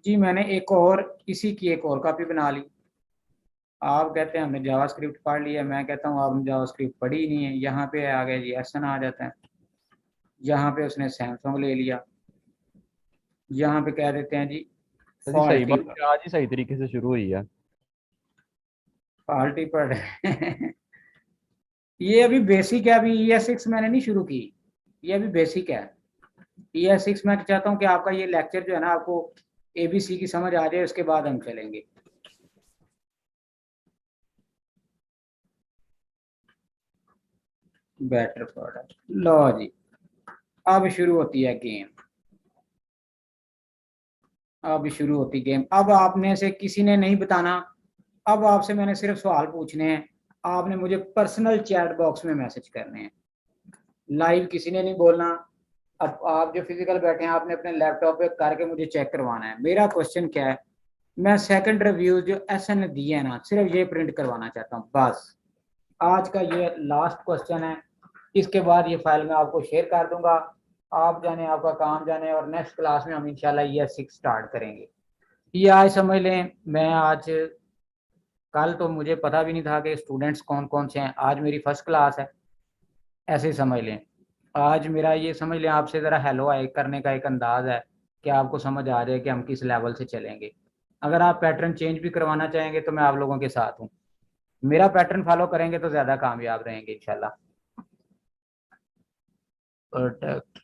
जी। मैंने एक और इसी की एक और कॉपी बना ली। आप कहते हैं हमने जावास्क्रिप्ट पढ़ लिया, मैं कहता हूँ आपने जावास्क्रिप्ट पढ़ी ही नहीं है। यहाँ पे आ गया जी एसन आ जाता है, यहाँ पे उसने सैमसंग ले लिया, यहाँ पे कह देते हैं जी
जी सही
फॉल्टी,
बात, आज ही सही तरीके से शुरू हुई है।
फॉल्टी प्रोडक्ट ये अभी बेसिक है, अभी ES6 मैंने नहीं शुरू की, ये अभी बेसिक है। ES6 मैं चाहता हूँ कि आपका ये लेक्चर जो है ना आपको ABC की समझ आ जाए, उसके बाद हम चलेंगे। बेटर प्रोडक्ट, लो जी, अब शुरू होती है गेम। अब शुरू होती गेम। अब आपने से किसी ने नहीं बताना, अब आपसे मैंने सिर्फ सवाल पूछने हैं, आपने मुझे पर्सनल चैट बॉक्स में मैसेज करने हैं, लाइव किसी ने नहीं बोलना। अब आप जो फिजिकल बैठे हैं आपने अपने लैपटॉप पे करके मुझे चेक करवाना है। मेरा क्वेश्चन क्या है, मैं सेकंड रिव्यू जो एसएन ने दिए है ना, सिर्फ ये प्रिंट करवाना चाहता हूँ बस। आज का ये लास्ट क्वेश्चन है, इसके बाद ये फाइल मैं आपको शेयर कर दूंगा, आप जाने आपका काम जाने, और नेक्स्ट क्लास में हम इंशाल्लाह ये 6 स्टार्ट करेंगे। ये आज समझ लें, मैं आज कल तो मुझे पता भी नहीं था कि स्टूडेंट्स कौन कौन से हैं, आज मेरी फर्स्ट क्लास है, ऐसे ही समझ लें। आज मेरा ये समझ लें आपसे ज़रा हेलो हाय करने का एक अंदाज़ है कि आपको समझ आ जाए कि हम किस लेवल से चलेंगे। अगर आप पैटर्न चेंज भी करवाना चाहेंगे तो मैं आप लोगों के साथ हूँ, मेरा पैटर्न फॉलो करेंगे तो ज़्यादा कामयाब रहेंगे इंशाल्लाह। प्रोडक्ट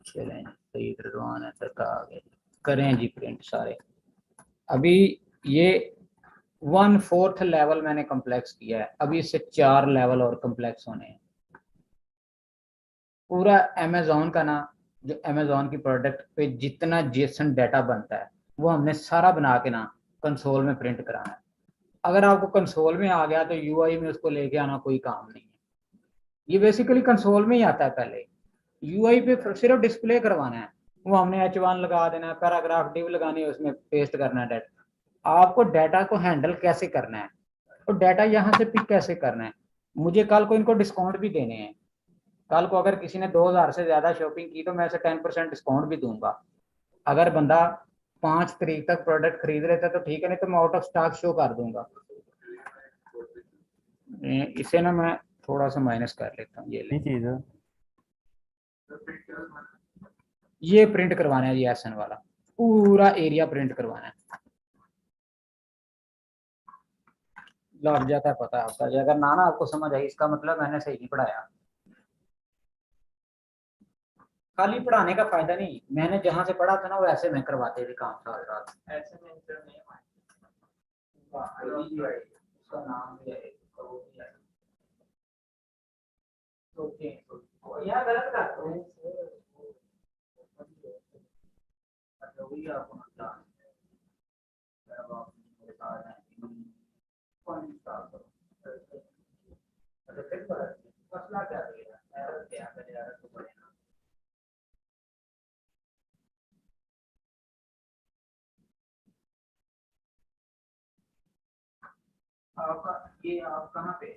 चलें, सईद रिजवान है तक आ गए, करें जी प्रिंट सारे। अभी ये 1/4 लेवल मैंने कम्प्लेक्स किया है, अभी इससे 4 लेवल और कम्प्लेक्स होने हैं। पूरा अमेजोन का ना, जो अमेजोन की प्रोडक्ट पे जितना जेसन डाटा बनता है वो हमने सारा बना के ना कंसोल में प्रिंट कराना है। अगर आपको कंसोल में आ गया तो यूआई में उसको लेके आना कोई काम नहीं है, ये बेसिकली कंसोल में ही आता है। पहले यूआई पे सिर्फ डिस्प्ले करवाना है, वो हमने H1 लगा देना है, पैराग्राफ डिव लगानी है, उसमें पेस्ट करना है डाटा। आपको डाटा को हैंडल कैसे करना है और डाटा यहाँ से पिक कैसे करना है, मुझे कल को इनको डिस्काउंट भी देने हैं। कल को अगर किसी ने 2000 से ज्यादा शॉपिंग की तो मैं इसे 10% डिस्काउंट भी दूंगा। अगर बंदा 5 तारीख तक प्रोडक्ट खरीद लेता तो ठीक है, नहीं तो मैं आउट ऑफ स्टॉक शो कर दूंगा। इसे ना मैं थोड़ा सा माइनस कर लेता हूँ, ये ले,
चीज है।
ये प्रिंट करवाना है, ये एसन वाला पूरा एरिया प्रिंट करवाना है। लग जाता है पता है आपका, अगर ना आपको समझ आई इसका मतलब मैंने सही नहीं पढ़ाया। खाली पढ़ाने का फायदा नहीं, मैंने जहां से पढ़ा था ना वो ऐसे में करवाते थे काम साथ साथ। ऐसे में उसका नाम भी है, यहाँ गलत करते हैं। वही आपको मतलब मसला क्या आपका, ये आप कहाँ पे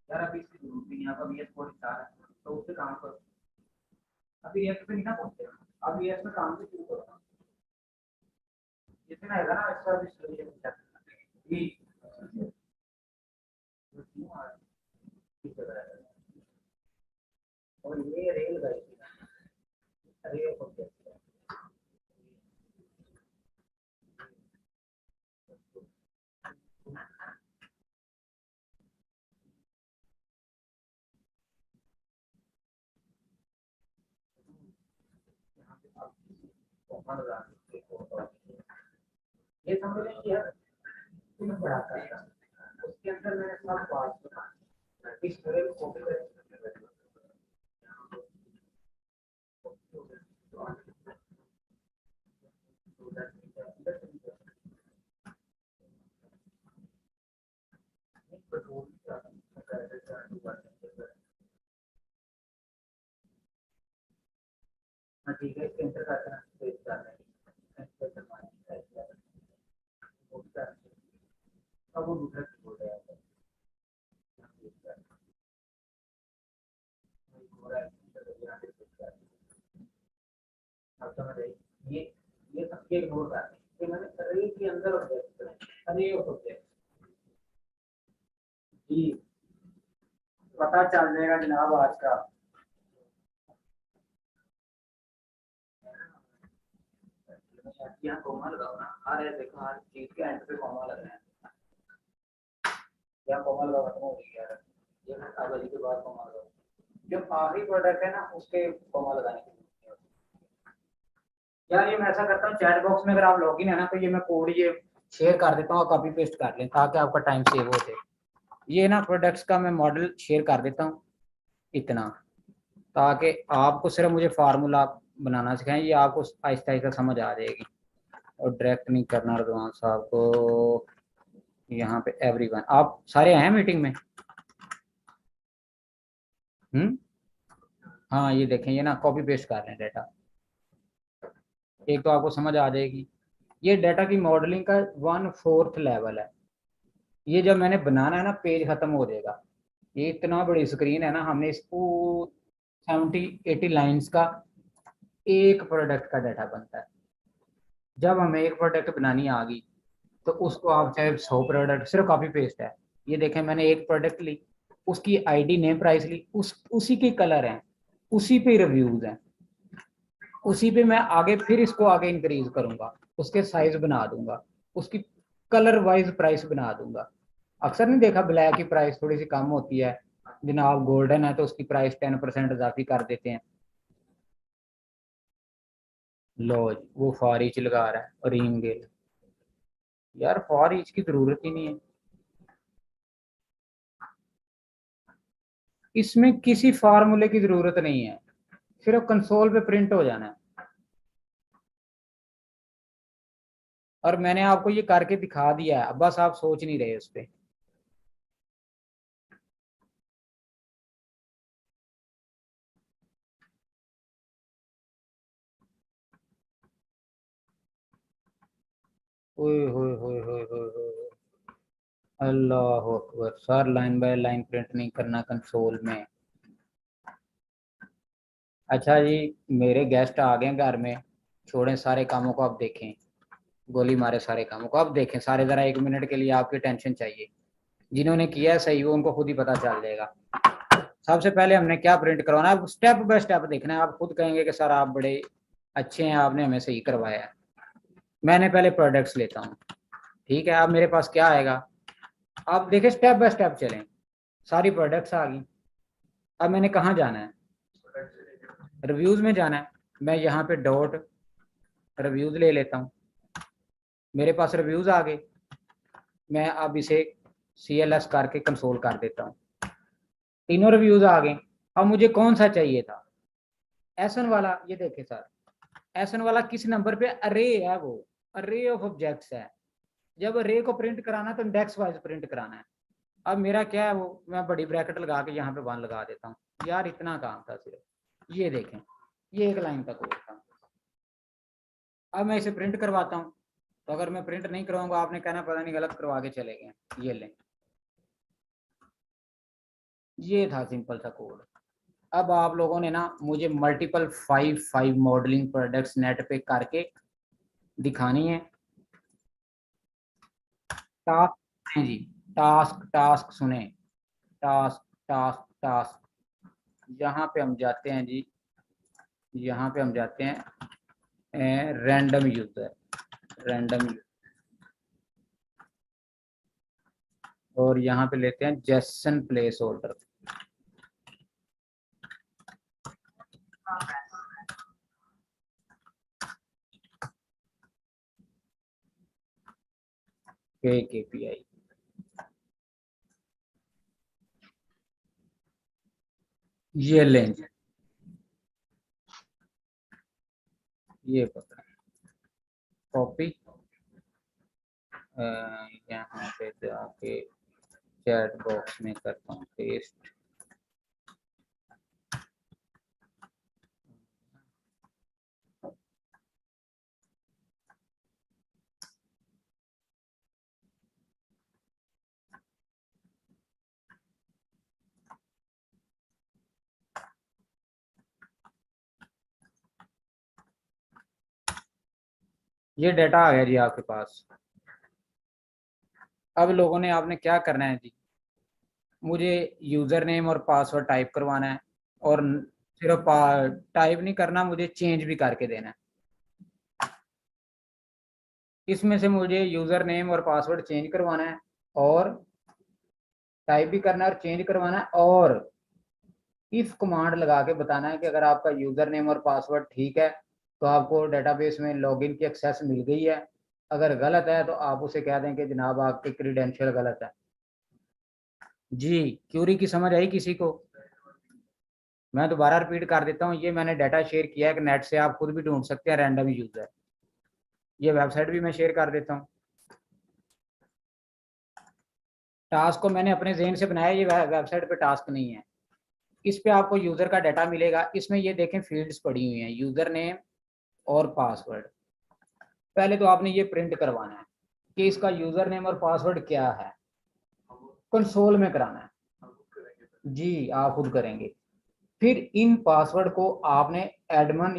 यार, अभी इसकी जरूरत नहीं है, आपका BS कोड 4 है तो उससे काम करो। अभी ES पे नहीं ना पहुंचे, अब ES में काम से शुरू करो, जितना है ना एक्स्ट्रा भी स्टोरी और ये रेल गई रेल हो गया। ये समझ लें कि यार तुम्हें बड़ा करता उसके अंदर मैंने सब बात इस पूरे कॉपी ठीक है, इसके अंदर करना अब वो दूसरा बोल रहा है। अब समझ आई, ये सबके इग्नोर कर कि मैंने अरे के अंदर ऑब्जेक्ट अरे ऑब्जेक्ट जी पता चल जाएगा जनाब आज का। यहाँ कोमा लगाओ ना, हर देखो हर चीज के एंड पे कोमा लगना है, यहाँ कोमा लगाओ खत्म हो गया ये अवधि के बाद कोमा लगाओ, जो आखिरी प्रोडक्ट है ना उसके कोमा लगाने की यार। ये मैं ऐसा करता हूँ चैट बॉक्स में अगर आप लॉगिन है ना तो ये मैं कोड ये शेयर कर देता हूँ, कॉपी पेस्ट कर लें ताकि आपका टाइम सेव हो जाए। ये ना प्रोडक्ट्स का मैं मॉडल शेयर कर देता हूँ इतना, ताकि आपको सिर्फ मुझे फार्मूला बनाना सिखाएं, ये आपको आहिस्ता आहिस्ता समझ आ जाएगी। और डायरेक्ट नहीं करना रजवान साहब को। यहाँ पे एवरीवन, आप सारे हैं मीटिंग में? हाँ ये देखें, ये ना कॉपी पेस्ट कर रहे हैं डाटा। एक तो आपको समझ आ जाएगी। ये डाटा की मॉडलिंग का 1/4 लेवल है। ये जब मैंने बनाना है ना, पेज खत्म हो जाएगा। ये इतना बड़ी स्क्रीन है ना, हमने इसको 70-80 लाइंस का एक प्रोडक्ट का डाटा बनता है। जब हमें एक प्रोडक्ट बनानी आ गई तो उसको आप चाहे 100 प्रोडक्ट, सिर्फ कॉपी पेस्ट है। ये देखें, मैंने एक प्रोडक्ट ली, उसकी आईडी नेम प्राइस ली, उसी के कलर हैं, उसी पे रिव्यूज हैं, उसी पे मैं आगे फिर इसको आगे इंक्रीज करूंगा, उसके साइज बना दूंगा, उसकी कलर वाइज प्राइस बना दूंगा। अक्सर नहीं देखा ब्लैक की प्राइस थोड़ी सी कम होती है, जनाब गोल्डन है तो उसकी प्राइस 10% इजाफी कर देते हैं। लो जी, वो फॉर ईच लगा रहा है और रीम गेल। यार फॉर ईच की जरूरत ही नहीं है, इसमें किसी फार्मूले की जरूरत नहीं है, सिर्फ कंसोल पे प्रिंट हो जाना है। और मैंने आपको ये करके दिखा दिया है, अब बस आप सोच नहीं रहे उस पर। ओए होए होए होए होए होए, अल्लाह अकबर sir, line by line print नहीं करना कंसोल में। अच्छा जी, मेरे गेस्ट आ गए घर में, छोड़ें सारे कामों को, आप देखें, गोली मारे सारे कामों को, अब देखें सारे, जरा 1 मिनट के लिए आपकी टेंशन चाहिए। जिन्होंने किया है सही, वो उनको खुद ही पता चल जाएगा। सबसे पहले हमने क्या प्रिंट करवाना है, स्टेप बाय स्टेप देखना है। आप खुद कहेंगे कि सर आप बड़े अच्छे हैं, आपने हमें सही करवाया है। मैंने पहले प्रोडक्ट्स लेता हूँ, ठीक है। अब मेरे पास क्या आएगा, आप देखें स्टेप बाय स्टेप चलें। सारी प्रोडक्ट्स आ गई। अब मैंने कहाँ जाना है, रिव्यूज में जाना है। मैं यहाँ पे डॉट रिव्यूज ले लेता हूँ, मेरे पास रिव्यूज आ गए। मैं अब इसे CLS करके कंसोल कर देता हूँ, तीनों रिव्यूज आ गए। अब मुझे कौन सा चाहिए था, एसन वाला। ये देखे सर, एसन वाला किस नंबर पे, अरे है वो, अरे ऑफ ऑब्जेक्ट्स है। जब अरे को प्रिंट कराना तो इंडेक्स वाइज प्रिंट कराना है। अब मेरा क्या है वो, मैं बड़ी ब्रैकेट लगा के यहाँ पे 1 लगा देता हूँ। यार इतना काम था सिर्फ, ये देखें, ये एक लाइन का कोड था। अब मैं इसे प्रिंट करवाता हूँ, तो अगर मैं प्रिंट नहीं करवाऊंगा आपने कहना पता नहीं गलत करवा के चले गए। ये लें, ये था सिंपल सा कोड। अब आप लोगों ने ना मुझे मल्टीपल 5 मॉडलिंग प्रोडक्ट्स नेट पे करके दिखानी है। टास्क जी, टास्क टास्क सुने, टास्क टास्क टास्क। यहाँ पे हम जाते हैं जी, यहाँ पे हम जाते हैं रैंडम यूजर, रैंडम, और यहाँ पे लेते हैं जेसन प्लेस होल्डर। KPI, ये लेंगे, ये पकड़े, कॉपी, यहाँ पे जाके चैट बॉक्स में करता हूँ पेस्ट। ये डाटा आ गया जी आपके पास। अब लोगों ने, आपने क्या करना है जी, मुझे यूजर नेम और पासवर्ड टाइप करवाना है, और सिर्फ टाइप नहीं करना, मुझे चेंज भी करके देना है। इसमें से मुझे यूजर नेम और पासवर्ड चेंज करवाना है, और टाइप भी करना है और चेंज करवाना है, और इफ कमांड लगा के बताना है कि अगर आपका यूजर नेम और पासवर्ड ठीक है तो आपको डेटाबेस में लॉगिन की एक्सेस मिल गई है। अगर गलत है तो आप उसे कह दें कि जनाब आपके क्रीडेंशियल गलत है। जी, क्यूरी की समझ आई किसी को? मैं दोबारा रिपीट कर देता हूँ, ये मैंने डाटा शेयर किया है कि नेट से आप खुद भी ढूंढ सकते हैं रैंडम यूजर। ये वेबसाइट भी मैं शेयर कर देता हूँ। टास्क को मैंने अपने ज़हन से बनाया, ये वेबसाइट पे टास्क नहीं है। इस पे आपको यूजर का डाटा मिलेगा। इसमें ये देखें फील्ड्स पड़ी हुई हैं, यूजर नेम और पासवर्ड। पहले तो आपने ये प्रिंट करवाना है कि इसका यूजर नेम और पासवर्ड क्या है, कंसोल में कराना है। जी आप खुद करेंगे। फिर इन पासवर्ड को आपने एडमिन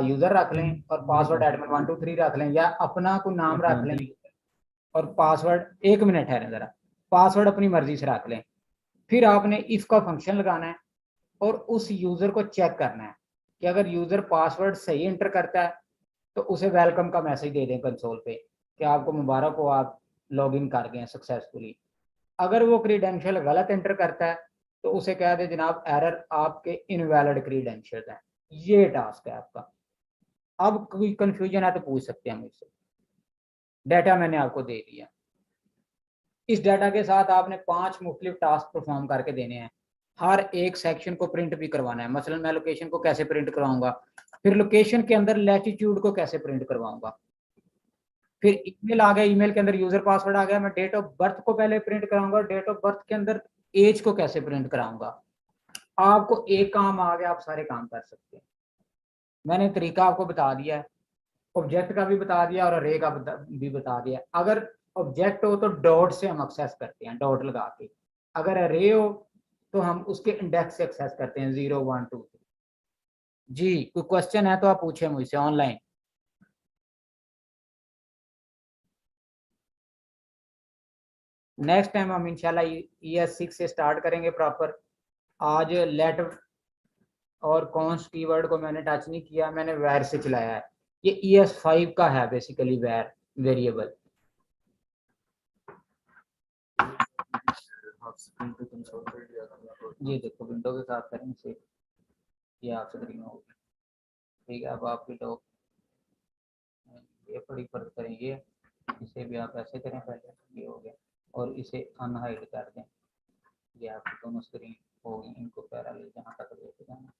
यूजर रख लें और पासवर्ड एडमिन 1 2 3 रख लें, या अपना कोई नाम रख लें और पासवर्ड, 1 मिनट है जरा, पासवर्ड अपनी मर्जी से रख लें। फिर आपने इफ का फंक्शन लगाना है और उस यूजर को चेक करना है कि अगर यूजर पासवर्ड सही एंटर करता है तो उसे वेलकम का मैसेज दे दें कंसोल पे कि आपको मुबारक हो, आप लॉगिन कर गए हैं सक्सेसफुली। अगर वो क्रीडेंशियल गलत एंटर करता है तो उसे कह दे जनाब एरर, आपके इनवैलिड क्रीडेंशियल हैं। ये टास्क है आपका। अब कोई कंफ्यूजन है तो पूछ सकते हैं मुझसे। डाटा मैंने आपको दे दिया। इस डाटा के साथ आपने 5 मुख्तलिफ टास्क परफॉर्म करके देने हैं। हर एक सेक्शन को प्रिंट भी करवाना है। मसलन मैं लोकेशन को कैसे प्रिंट करवाऊंगा, फिर लोकेशन के अंदर लैटिट्यूड को कैसे प्रिंट करवाऊंगा, फिर ईमेल आ गया, ईमेल के अंदर यूजर पासवर्ड आ गया, मैं डेट ऑफ बर्थ को पहले प्रिंट कराऊंगा, डेट ऑफ बर्थ के अंदर एज को कैसे प्रिंट कराऊंगा। आपको एक काम आ गया, आप सारे काम कर सकते हैं। मैंने तरीका आपको बता दिया है, ऑब्जेक्ट का भी बता दिया और अरे का भी बता दिया। अगर ऑब्जेक्ट हो तो डॉट से हम एक्सेस करते हैं, डॉट लगा के। अगर अरे हो तो हम उसके इंडेक्स से एक्सेस करते हैं 0 1 2 3। जी कोई क्वेश्चन है तो आप पूछें मुझसे ऑनलाइन। नेक्स्ट टाइम हम इंशाल्लाह ES6 से स्टार्ट करेंगे प्रॉपर। आज लेट और कॉन्स्ट कीवर्ड को मैंने टच नहीं किया, मैंने वैर से चलाया है। ये ES5 का है बेसिकली वैर वेरिएबल। ये देखो विंडो के साथ करेंगे से ये आप स्क्रीन होगी। ठीक है, अब आपकी डॉक ये बड़ी फर्क करेंगे, इसे भी आप ऐसे करें पहले, ये हो गया, और इसे अनहाइड कर दें। ये आपकी दोनों स्क्रीन होगी, इनको पैरेलल जहाँ तक लेके जाना।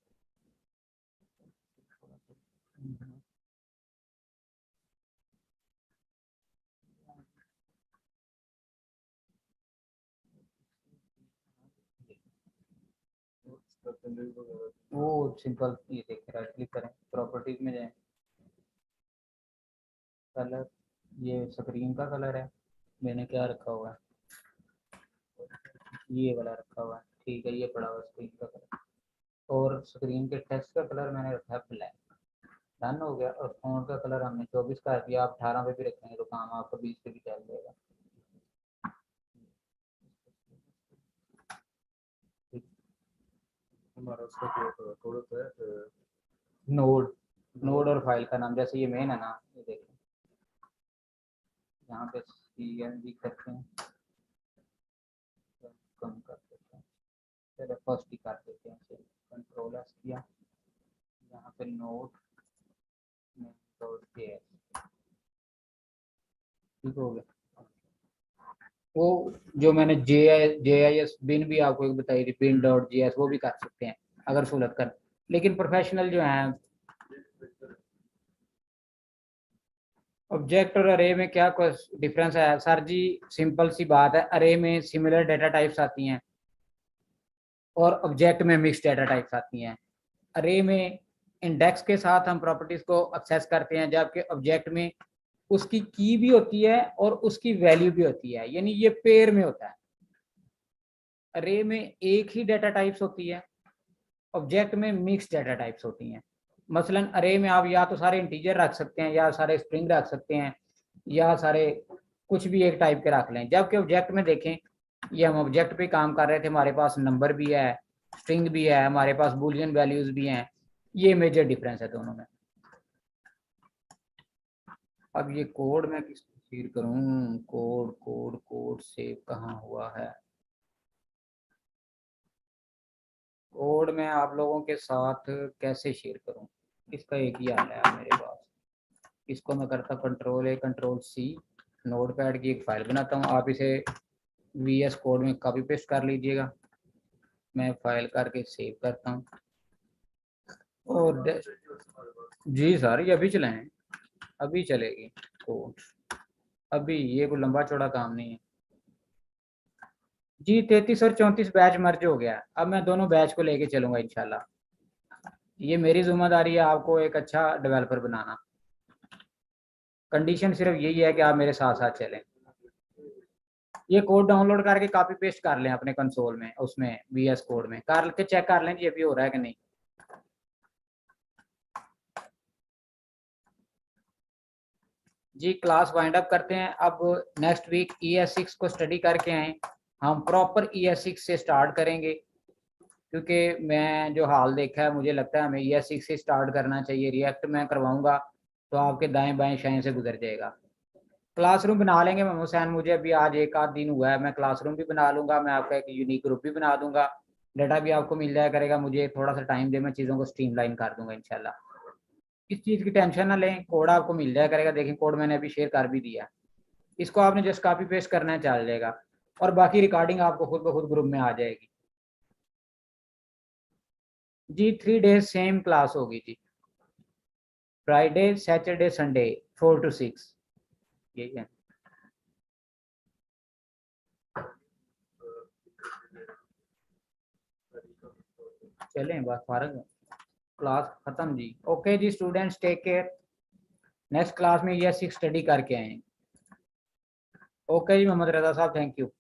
वो सिंपल, ये देखिए राइट क्लिक करें, प्रॉपर्टीज में जाएं, कलर, ये स्क्रीन का कलर है, मैंने क्या रखा हुआ है, ये वाला रखा हुआ है। ठीक है, ये पड़ा हुआ स्क्रीन का कलर, और स्क्रीन के टेक्स्ट का कलर मैंने रखा है ब्लैक। डन हो गया। और फोन का कलर हमने 24 का दिया, आप 18 पे भी रखेंगे तो काम आपका 20 पे भी चल जाएगा। हमारा उसका कोड है नोड, नोड और फाइल का नाम, जैसे ये मेन है ना, ये देखें यहाँ पे CNG करते हैं, कम कर देते हैं, चलो फर्स्ट ही कर देते हैं, कंट्रोल एस किया, यहाँ पे नोड डॉट जेएस, ठीक हो गया। वो जो मैंने JIS बिन भी आपको एक बताई थी, बिन डॉट JS, वो भी कर सकते हैं अगर सहूलत कर। लेकिन प्रोफेशनल जो हैं, ऑब्जेक्ट और अरे में क्या डिफरेंस है सर जी? सिंपल सी बात है, अरे में सिमिलर डेटा टाइप्स आती हैं और ऑब्जेक्ट में मिक्स डेटा टाइप्स आती हैं। अरे में इंडेक्स के साथ हम प्रॉपर्टीज को एक्सेस करते हैं, जबकि ऑब्जेक्ट में उसकी की भी होती है और उसकी वैल्यू भी होती है, यानी ये पेयर में होता है। अरे में एक ही डेटा टाइप्स होती है, ऑब्जेक्ट में मिक्स डेटा टाइप्स होती हैं। मसलन अरे में आप या तो सारे इंटीजर रख सकते हैं, या सारे स्ट्रिंग रख सकते हैं, या सारे कुछ भी एक टाइप के रख लें। जबकि ऑब्जेक्ट में देखें, ये हम ऑब्जेक्ट पे काम कर रहे थे, हमारे पास नंबर भी है, स्ट्रिंग भी है, हमारे पास बूलियन वैल्यूज भी हैं। ये मेजर डिफरेंस है दोनों में। अब ये कोड मैं किस शेयर करूं? कोड कोड कोड सेव कहाँ हुआ है? कोड मैं आप लोगों के साथ कैसे शेयर करूं? इसका एक ही हाल है मेरे पास। इसको मैं करता control A control C, notepad की एक फाइल बनाता हूं, आप इसे VS कोड में कॉपी पेस्ट कर लीजिएगा। मैं फाइल करके सेव करता हूं। और जी सर ये अभी चलाएं, अभी चलेगी कोड, अभी ये कोई लंबा चौड़ा काम नहीं है जी। 33 और 34 बैच मर्ज हो गया, अब मैं दोनों बैच को लेके चलूंगा इंशाल्लाह। ये मेरी जिम्मेदारी है आपको एक अच्छा डेवलपर बनाना। कंडीशन सिर्फ यही है कि आप मेरे साथ साथ चलें। ये कोड डाउनलोड करके कॉपी पेस्ट कर लें अपने कंसोल में, उसमें VS कोड में कर के चेक कर लें ये भी हो रहा है कि नहीं। जी क्लास वाइंड अप करते हैं। अब नेक्स्ट वीक ES6 को स्टडी करके आए, हम प्रॉपर ES6 से स्टार्ट करेंगे, क्योंकि मैं जो हाल देखा है मुझे लगता है हमें ES6 से स्टार्ट करना चाहिए। रिएक्ट मैं करवाऊंगा तो आपके दाएं बाएं शाएं से गुजर जाएगा। क्लासरूम बना लेंगे मोहम्मद हुसैन, मुझे अभी आज एक आध दिन हुआ है, मैं क्लासरूम भी बना लूंगा, मैं आपका एक यूनिक ग्रुप भी बना दूंगा, डाटा भी आपको मिल जाया करेगा। मुझे थोड़ा सा टाइम दे, मैं चीज़ों को स्ट्रीमलाइन कर दूंगा इंशाल्लाह। इस चीज़ की टेंशन ना लें, कोड आपको मिल जाया करेगा। देखिए कोड मैंने अभी शेयर कर भी दिया, इसको आपने जस्ट कॉपी पेस्ट करना है, चल जाएगा। और बाकी रिकॉर्डिंग आपको खुद ब खुद ग्रुप में आ जाएगी जी। 3 डेज सेम क्लास होगी जी, फ्राइडे सैटरडे संडे 4 to 6, यही है। चलें बात फारग, क्लास खत्म जी। ओके जी students, take care. Next class में ES6 स्टडी करके आए। ओके जी मोहम्मद रजा साहब, थैंक यू।